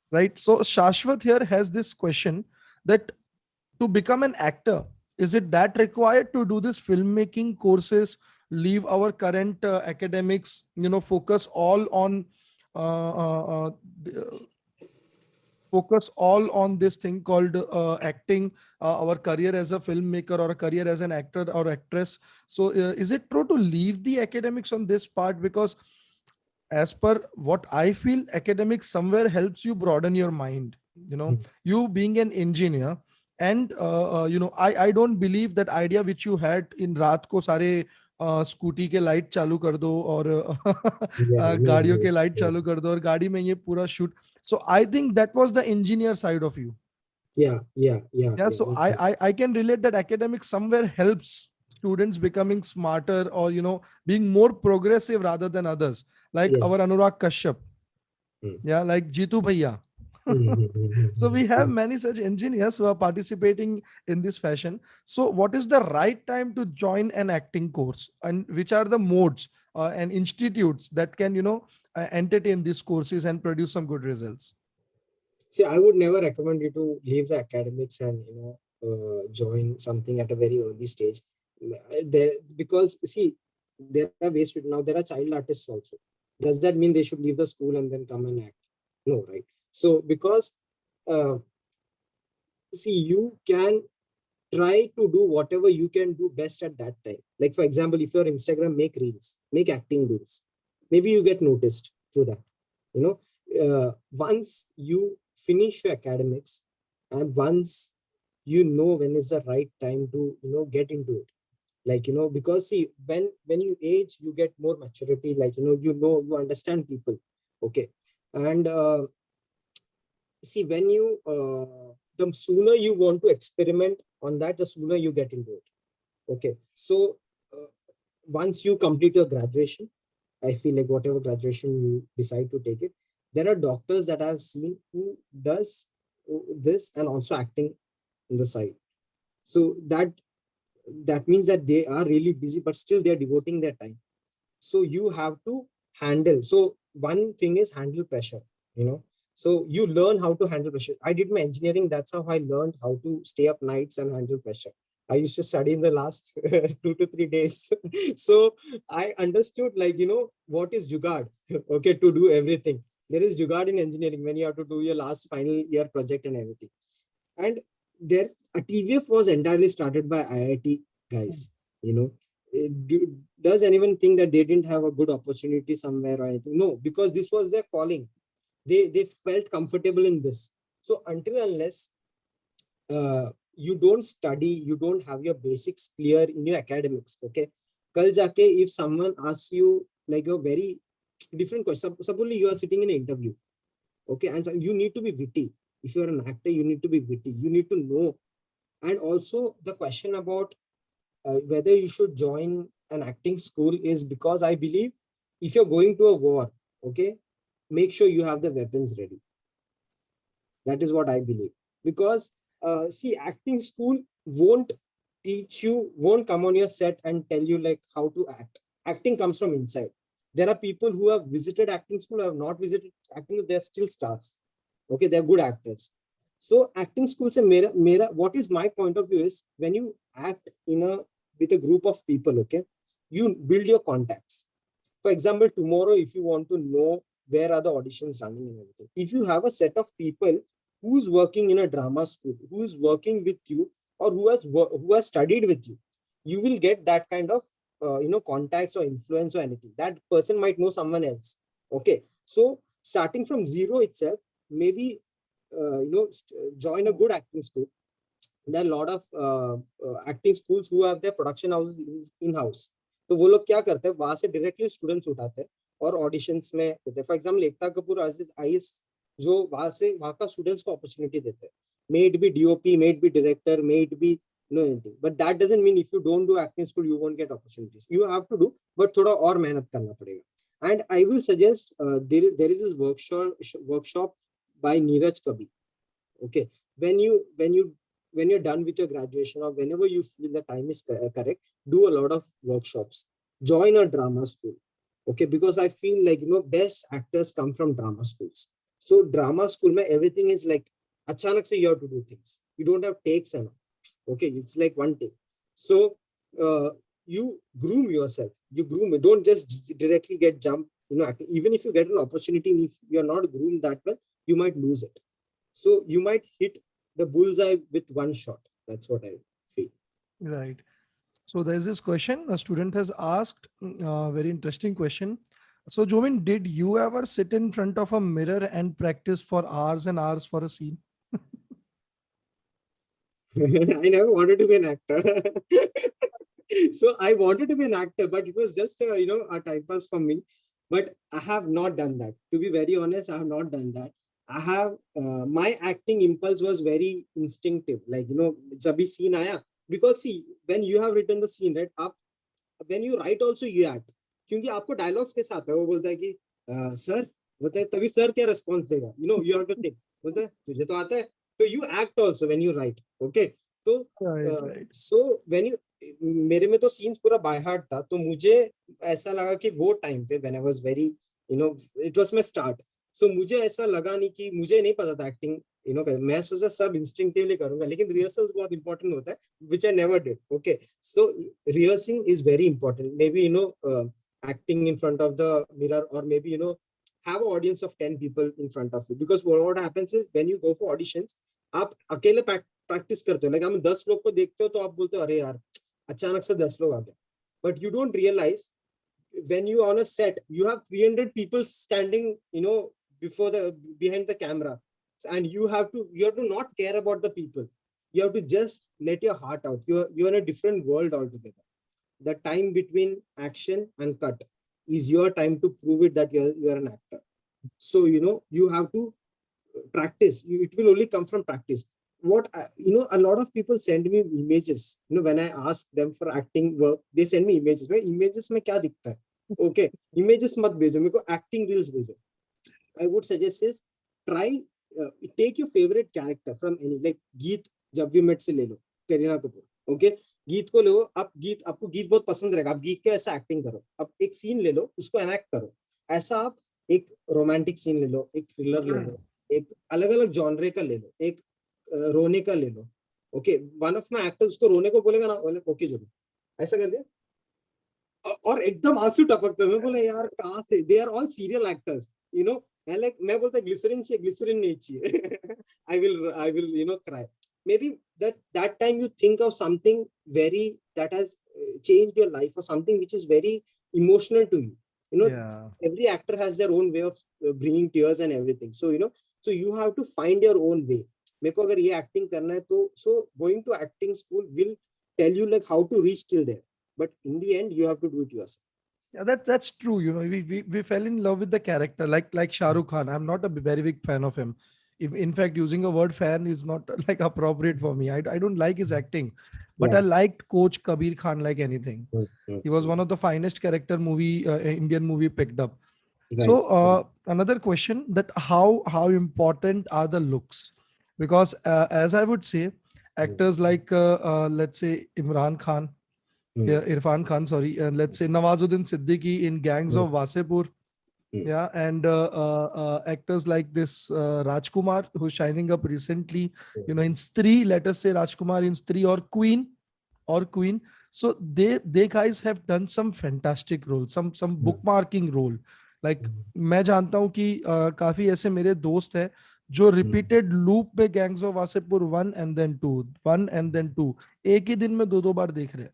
Right? So Shashwat here has this question that to become an actor, is it that required to do this filmmaking courses, leave our current academics, focus all on this thing called acting, our career as a filmmaker or a career as an actor or actress? So is it true to leave the academics on this part? Because as per what I feel, academics somewhere helps you broaden your mind. You being an engineer, and I don't believe that idea which you had in रात को सारे scooty के light चालू कर दो और गाड़ियों के लाइट चालू कर दो और गाड़ी में ये पूरा shoot. So I think that was the engineer side of you. Yeah. So I can relate that academics somewhere helps students becoming smarter or being more progressive rather than others, like our Anurag Kashyap, like Jitu Bhaiya. So we have many such engineers who are participating in this fashion. So what is the right time to join an acting course, and which are the modes and institutes that can entertain these courses and produce some good results? See, I would never recommend you to leave the academics and join something at a very early stage. There, because see, there are ways to now. There are child artists also. Does that mean they should leave the school and then come and act? No, right? So because uh, see, you can try to do whatever you can do best at that time. Like for example, if your Instagram make reels, make acting reels, maybe you get noticed through that. You know, once you finish your academics and once you know when is the right time to get into it, like because see, when you age you get more maturity, like you understand people. Okay. And see, when you the sooner you want to experiment on that, the sooner you get into it. Okay. So uh, once you complete your graduation, I feel like whatever graduation you decide to take it, there are doctors that I've seen who does this and also acting in the side. So that means that they are really busy but still they're devoting their time. So you have to handle. So one thing is handle pressure, so you learn how to handle pressure. I did my engineering, that's how I learned how to stay up nights and handle pressure. I used to study in the last 2 to 3 days. So I understood, like, what is jugaad. Okay, to do everything. There is jugaad in engineering when you have to do your last final year project and everything. And there, a TVF was entirely started by IIT guys. Does anyone think that they didn't have a good opportunity somewhere or anything? No, because this was their calling. They felt comfortable in this. So until unless you don't study, you don't have your basics clear in your academics. Okay, kal jaake if someone asks you like a very different question, suppose you are sitting in an interview. Okay, and so you need to be witty. If you're an actor, you need to be witty. You need to know. And also the question about whether you should join an acting school is because I believe if you're going to a war, okay, make sure you have the weapons ready. That is what I believe. Because see, acting school won't teach you, won't come on your set and tell you like how to act. Acting comes from inside. There are people who have visited acting school, have not visited acting, they're still stars. Okay, they're good actors. So acting school se what is my point of view is when you act with a group of people, okay, you build your contacts. For example, tomorrow, if you want to know where are the auditions running and everything, if you have a set of people who's working in a drama school, who's working with you, or who has studied with you, you will get that kind of contacts or influence or anything. That person might know someone else. Okay, so starting from zero itself, maybe join a good acting school. There are a lot of acting schools who have their production houses in house. तो वो लोग क्या करते हैं, वहां से directly students उठाते हैं और ऑडिशंस में देते हैं. For example Ekta Kapoor IAS जो वहां का स्टूडेंट्स को अपॉर्चुनिटी देते हैं. May it be DOP, may it be director, may it be no anything, but that doesn't mean if you don't do acting school you won't get opportunities. You have to do, but थोड़ा और मेहनत करना पड़ेगा. And I will suggest there is this workshop by Neeraj Kabi. Okay, when you're done with your graduation or whenever you feel the time is correct, do a lot of workshops. Join a drama school. Okay, because I feel like best actors come from drama schools. So drama school mein everything is like achanak se you have to do things. You don't have takes and all. Okay, it's like one take. So you groom yourself. You groom. Don't just directly get jumped. Even if you get an opportunity, if you're not groomed that well, you might lose it. So you might hit the bullseye with one shot. That's what I feel. Right. So there's this question a student has asked, very interesting question. So Jomin, did you ever sit in front of a mirror and practice for hours and hours for a scene? I never wanted to be an actor. So I wanted to be an actor, but it was just a time pass for me. But I have not done that. To be very honest, I have not done that. I have my acting impulse was very instinctive. Like जब भी scene आया, because see, when you have written the scene, right? When you write also you act. क्योंकि आपको dialogues के साथ है. वो बोलता है कि sir, बोलता है तभी sir क्या response देगा? You have to think. बोलता है तुझे तो आता है. So you act also when you write. Okay. So Right. so when you मेरे में तो scenes पूरा by heart था. तो मुझे ऐसा लगा कि वो time पे when I was very it was my start. So मुझे ऐसा लगा नहीं कि मुझे नहीं पता था acting मैं सोचा सब इंस्टिंक्टिवली करूंगा, लेकिन रिहर्सल्स बहुत इंपॉर्टेंट होता है, which I never did. Okay, so rehearsing is very important. Maybe acting in front of the mirror, or maybe have an audience of 10 people in front of you, because what happens is when you go for auditions, आप अकेले practice करते हो, like हम 10 लोग को देखते हो तो आप बोलते हो अरे यार अचानक से 10 लोग आ गए, but you don't realize when you on a set you have 300 people standing before the behind the camera, and you have to not care about the people. You have to just let your heart out. You're in a different world altogether. The time between action and cut is your time to prove it that you're an actor. So you have to practice. It will only come from practice. What a lot of people send me images. When I ask them for acting work, they send me images. मैं images में क्या दिखता है? Okay, images मत भेजो, मेरे को acting reels भेजो. I would suggest is try take your favorite character from any, like गीत जब वी मेट से ले लो, करीना कपूर. Okay, गीत को लो, आप गीत आपको गीत बहुत पसंद रहेगा, आप गीत के ऐसा एक्टिंग करो. अब एक सीन ले लो, उसको एनैक्ट करो. ऐसा आप एक रोमांटिक सीन ले लो, एक थ्रिलर ले लो, एक अलग अलग जॉनरे का ले लो, एक रोने का ले लो. Okay, one of my actors उसको रोने को बोलेगा ना, ओके जरूर ऐसा कर दिया और एकदम आंसू टपकते हैं. मैं बोला यार कहाँ से, they are all serial actors. मैं बोलता ग्लिसरीन चाहिए, ग्लिसरीन नहीं चाहिए. I will cry. Maybe that time you think of something very that has changed your life, or something which is very emotional to you. Yeah. Every actor has their own way of bringing tears and everything. So so you have to find your own way. मेरे को अगर ये acting करना है तो so going to acting school will tell you like how to reach till there, but in the end you have to do it yourself. Yeah, that's true. We fell in love with the character, like Shah Rukh Khan. I'm not a very big fan of him. If, in fact, using a word fan is not like appropriate for me. I don't like his acting, but I liked Coach Kabir Khan like anything. He was one of the finest character Indian movie picked up. Right. So another question, that how important are the looks? Because as I would say, actors like let's say Imran Khan, Irfan Khan, sorry, let's say Nawazuddin Siddiqui in Gangs of Wasepur, yeah, and actors like this Rajkumar, who's shining up recently, in Stree, let us say Rajkumar in Stree, or Queen. So they guys have done some fantastic roles, some bookmarking role. Like मैं जानता हूँ कि काफी ऐसे मेरे दोस्त हैं जो रिपीटेड लूप पे gangs of Wasseypur 1 and then 2 एक ही दिन में दो बार देख रहे हैं.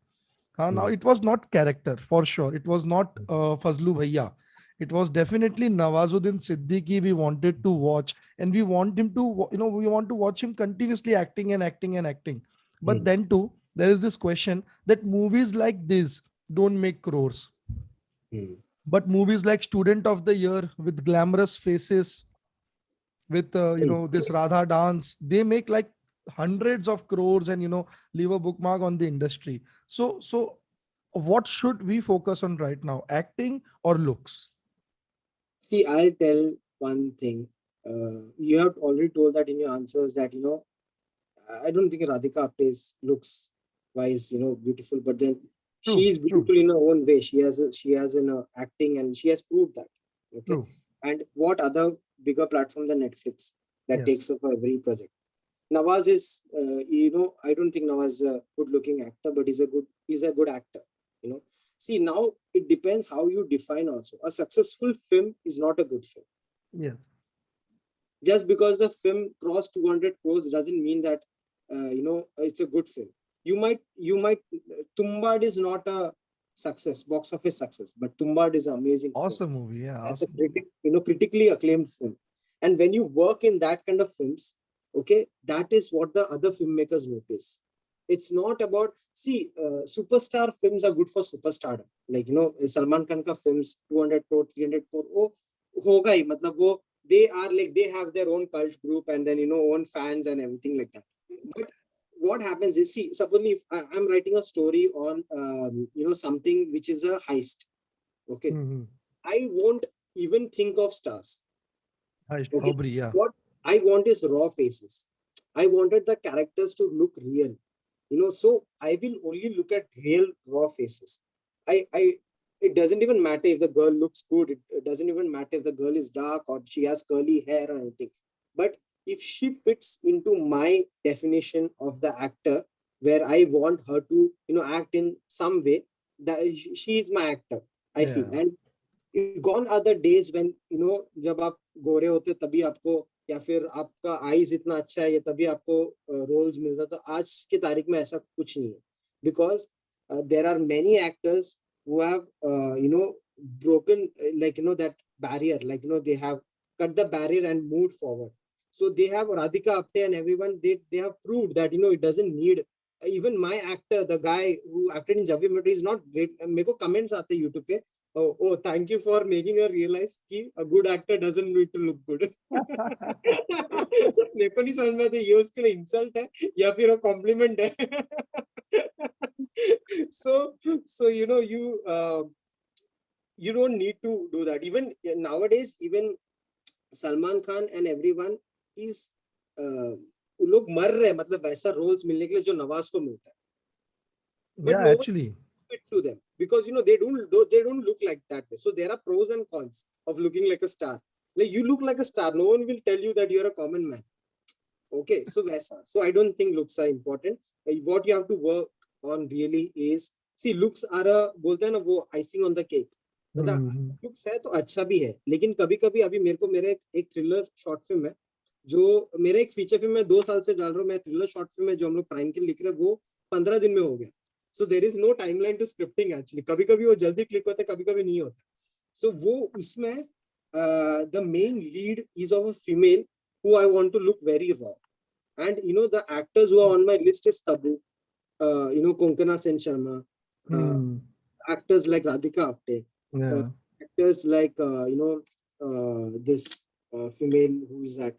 हाँ, now it was not character for sure. It was not Fazlu Bhaiya. It was definitely Nawazuddin Siddiqui we wanted to watch, and we want him to, we want to watch him continuously acting and acting and acting. But then too, there is this question that movies like this don't make crores. But movies like Student of the Year with glamorous faces, with this Radha dance, they make like hundreds of crores and leave a bookmark on the industry. So what should we focus on right now, acting or looks? See, I'll tell one thing. You have already told that in your answers that I don't think Radhika Apte looks wise beautiful, but then she is beautiful in her own way. She has an acting, and she has proved that. Okay. And what other bigger platform than Netflix that takes up every project? Nawaz is, I don't think Nawaz is a good-looking actor, but he's a good actor. See, now it depends how you define also. A successful film is not a good film. Yes. Just because the film crossed 200 crores doesn't mean that it's a good film. You might Tumbad is not a success, box office success, but Tumbad is an amazing awesome film. movie. Yeah, That's awesome. a critically acclaimed film. And when you work in that kind of films, okay, that is what the other filmmakers notice. It's not about, see, superstar films are good for superstardom. Like, Salman Khan ka films, 200 crore, 300 crore, oh, hoga hi, matlab wo, they are like, they have their own cult group and then, own fans and everything like that. But what happens is, see, suppose if I'm writing a story on, something which is a heist. Okay. I won't even think of stars. Heist, robbery, yeah. What I want is raw faces. I wanted the characters to look real. So I will only look at real raw faces. It doesn't even matter if the girl looks good. It doesn't even matter if the girl is dark or she has curly hair or anything. But if she fits into my definition of the actor, where I want her to, act in some way, that she is my actor, I feel. Yeah. And gone are the days when, जब आप गोरे होते तभी आपको, या फिर आपका eyes इतना अच्छा है या तभी आपको रोल्स मिलता, तो आज की तारीख में ऐसा कुछ नहीं है, because there are many actors who have broken that barrier, they have cut the barrier and moved forward. So they have Radhika Apte and everyone, they have proved that it doesn't need, even my actor, the guy who acted in Jab We Met, is not great. मेरे को comments आते YouTube पे, oh, thank you for making her realize कि a good actor doesn't need to look good. मेरे को नहीं समझ में आता ये उसके लिए insult है या फिर वो compliment है. So you don't need to do that. Even nowadays, even Salman Khan and everyone is वो लोग मर रहे हैं, मतलब वैसा रोल्स मिलने के लिए जो नवाज को मिलता है. But Yeah, no one actually. fit to them, because they don't look like that way. So there are pros and cons of looking like a star. Like you look like a star, no one will tell you that you're a common man. Okay, so I don't think looks are important. What you have to work on really is, see, looks are a, बोलते हैं ना वो icing on the cake. Mhm. Looks है तो अच्छा भी है, लेकिन कभी कभी अभी मेरे एक थ्रिलर शॉर्ट फिल्म है, जो मेरा एक फीचर फिल्म मैं 2 साल से डाल रहा हूँ, मैं थ्रिलर शॉर्ट फिल्म है जो हम लोग प्राइम के लिए लिख रहे हैं, वो 15 दिन में हो गया. So there is no timeline to scripting actually. कभी कभी वो जल्दी क्लिक होता है, कभी कभी नहीं होता. सो वो उसमें the main lead is of a female who I want to look very raw. And the actors who are on my list is Tabu, Konkana Sen Sharma, actors like Radhika Apte, Yeah. actors like this female who is that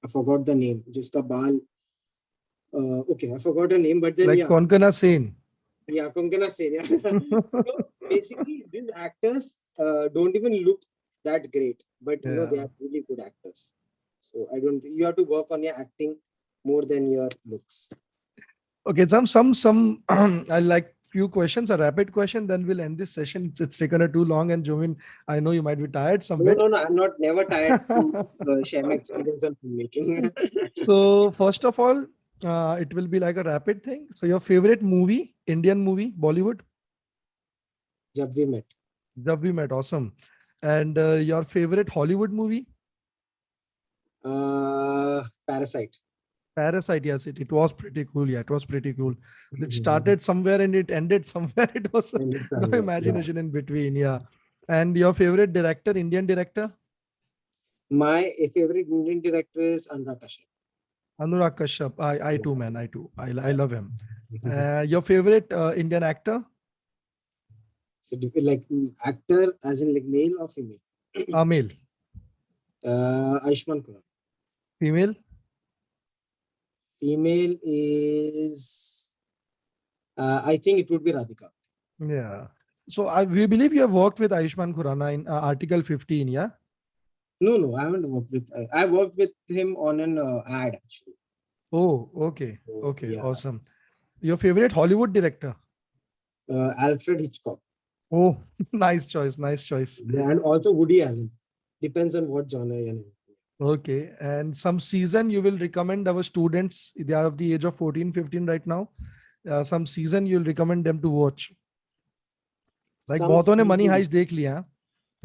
I forgot the name, jiska baal okay, I forgot her name, but then Like yeah, Konkana Sen. yeah, Konkana Sen, yeah. So basically these actors don't even look that great, but they Yeah. are really good actors. So I don't, you have to work on your acting more than your looks. Okay, some I like few questions, a rapid question, then we'll end this session. It's taken too long, and Jomin, I know you might be tired some bit. No, I'm not never tired to share my experience on filmmaking. So first of all, it will be like a rapid thing. So your favorite movie, Indian movie, Bollywood? Jab We Met. Jab We Met, awesome. And your favorite Hollywood movie? Parasite. Parasite, yes, it was pretty cool. Yeah, it was pretty cool. It started somewhere and it ended somewhere. It was no imagination in between. Yeah. And your favorite director, Indian director? My favorite Indian director is Anurag Kashyap. Anurag Kashyap. I too, man. I too. I love him. Your favorite Indian actor? So like actor as in like male or female? Male. Ayushmann Khurrana. Female? Female is I think it would be Radhika. Yeah. So we believe you have worked with Ayushmann Khurrana in Article 15, yeah? No, I haven't worked with. I worked with him on an ad actually. Oh, okay. So, Okay, yeah. awesome. Your favorite Hollywood director? Alfred Hitchcock. Oh, nice choice. Nice choice. Yeah, and also Woody Allen. Depends on what genre you're in. Okay. And some season you will recommend our students, they are of the age of 14, 15 right now. Some season you'll recommend them to watch. Like Some बहुतों ने money season- heist देख लिया.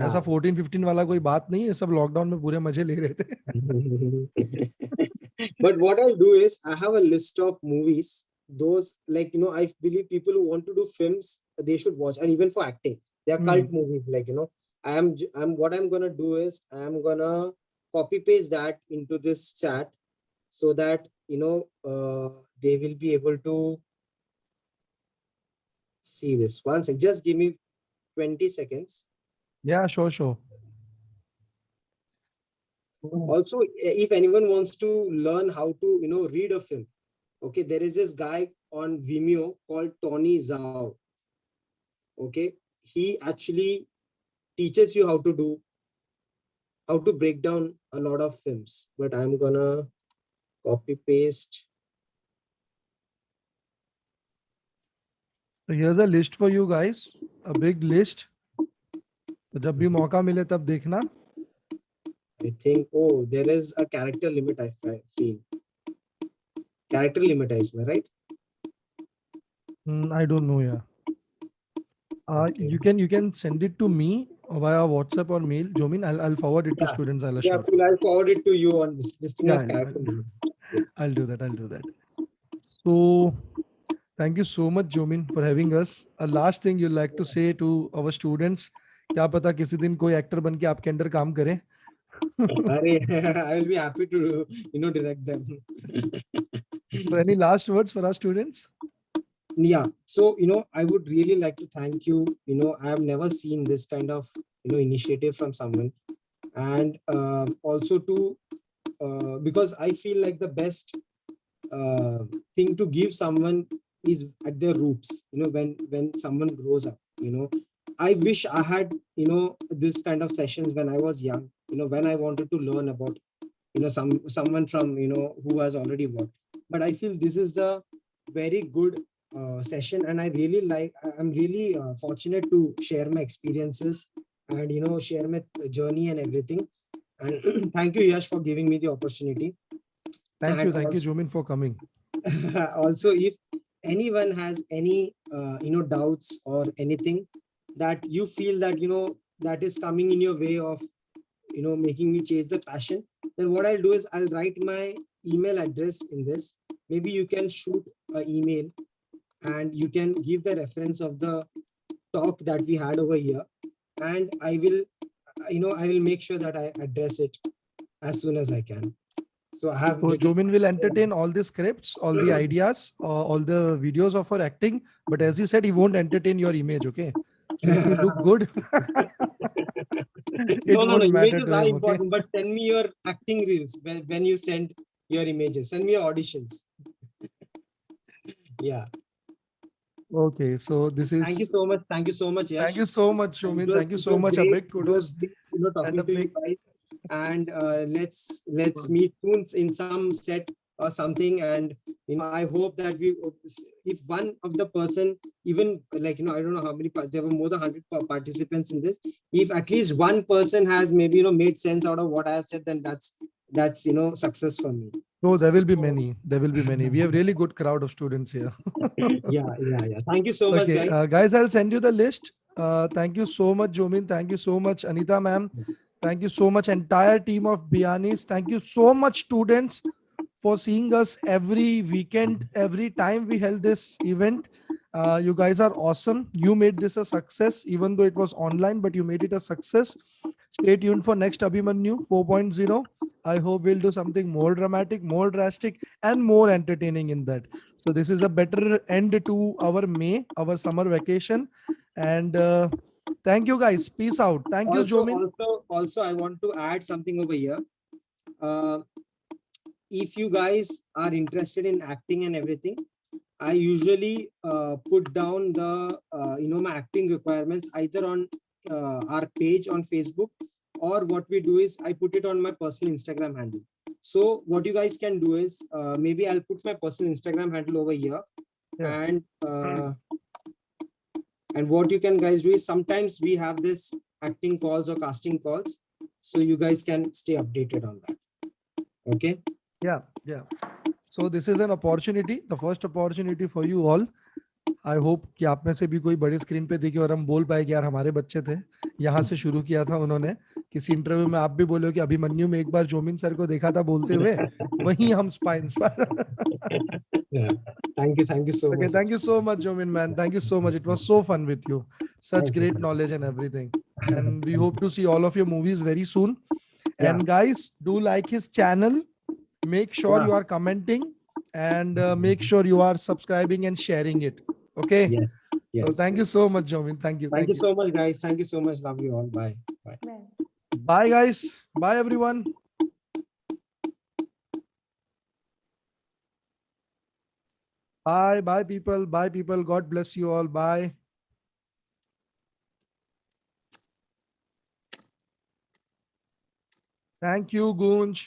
ऐसा हाँ. 14, 15 वाला कोई बात नहीं है. सब लॉकडाउन में पूरे मजे ले रहे थे. But what I'll do is I have a list of movies. Those like I believe people who want to do films, they should watch, and even for acting, they are cult movies. Like I'm what I'm gonna do is I'm gonna copy paste that into this chat so that they will be able to see this. One sec, just give me 20 seconds. Yeah, sure. Also, if anyone wants to learn how to read a film, okay, there is this guy on Vimeo called Tony Zhao. Okay, he actually teaches you how to break down a lot of films. But I'm gonna copy paste. So here's a list for you guys, a big list. तो जब भी मौका मिले तब देखना. I think, oh, there is a character limit, I feel. Character limit, Isma, right? I don't know. Yeah. Okay. You can send it to me via WhatsApp or mail, Jomin. I'll forward it to Yeah. students. I'll Yeah, assure. cool. I'll forward it to you on this thing Yeah, as yeah, character limit. I'll do that. I'll do that. So thank you so much, Jomin, for having us. A last thing you'd like to say to our students? क्या पता किसी दिन कोई actor बन के आपके under काम करे. I will be happy to, direct them. So any last words for our students? Yeah, so I would really like to thank you. I have never seen this kind of initiative from someone, and also to because I feel like the best thing to give someone is at their roots. When someone grows up, I wish I had this kind of sessions when I was young. When I wanted to learn about someone from who has already worked. But I feel this is the very good session, and I'm really fortunate to share my experiences and share my journey and everything. And thank you, Yash, for giving me the opportunity. Thank you, And Jomin, for coming. also, if anyone has any doubts or anything that you feel that that is coming in your way of making you chase the passion, then what I'll do is I'll write my email address in this. Maybe you can shoot an email and you can give the reference of the talk that we had over here, and I will make sure that I address it as soon as I can. So I have So Jomin will entertain all the scripts, all the ideas, all the videos of her acting. But as you said, he won't entertain your image. Okay. So if you look good, it no, won't matter images to are him. Okay. important, but send me your acting reels when you send your images. Send me your auditions. Yeah. Okay. So this is. Thank you so much. Thank you so much, Yash. Thank you so much, Jomin. Thank you so much. A big kudos. Talking to you guys. And let's meet soon in some set or something. And I hope that if one of the person, even like I don't know how many, there were more than 100 participants in this. If at least one person has maybe made sense out of what I have said, then that's success for me. No, there will be many. There will be many. We have really good crowd of students here. Yeah. Thank you so much, guys. Guys, I'll send you the list. Thank you so much, Jomin. Thank you so much, Anita ma'am. Thank you so much, entire team of Bianis. Thank you so much, students, for seeing us every weekend, every time we held this event. You guys are awesome. You made this a success, even though it was online, but you made it a success. Stay tuned for next Abhimanyu 4.0. I hope we'll do something more dramatic, more drastic, and more entertaining in that. So this is a better end to our May, our summer vacation. And thank you guys. Peace out. Thank you, Jomin. Also, I want to add something over here. If you guys are interested in acting and everything, I usually put down the my acting requirements either on our page on Facebook, or what we do is I put it on my personal Instagram handle. So what you guys can do is maybe I'll put my personal Instagram handle over here. Yeah. And what you can guys do is sometimes we have this acting calls or casting calls, so you guys can stay updated on that. Okay. Yeah. So this is an opportunity, the first opportunity for you all. I hope कि आप में से भी कोई बड़े screen पे देखे और हम बोल पाए कि यार हमारे बच्चे थे, यहाँ से शुरू किया था उन्होंने. किसी इंटरव्यू में आप भी बोले कि अभिमन्यु में एक बार जोमिन सर को देखा था बोलते हुए, वहीं हम inspire. Thank you so much. Thank you so much, Jomin man. Thank you so much. It was so fun with you. Such great knowledge and everything. And we hope to see all of your movies very soon. And guys, do like his channel. Make sure you are commenting, and make sure you are subscribing and sharing it. Okay. Yes. So thank you so much, Jomin. Thank you. Thank you so much, guys. Thank you so much. Love you all. Bye. Bye, guys. Bye, everyone. Bye, people. Bye, people. God bless you all. Bye. Thank you, Gunj.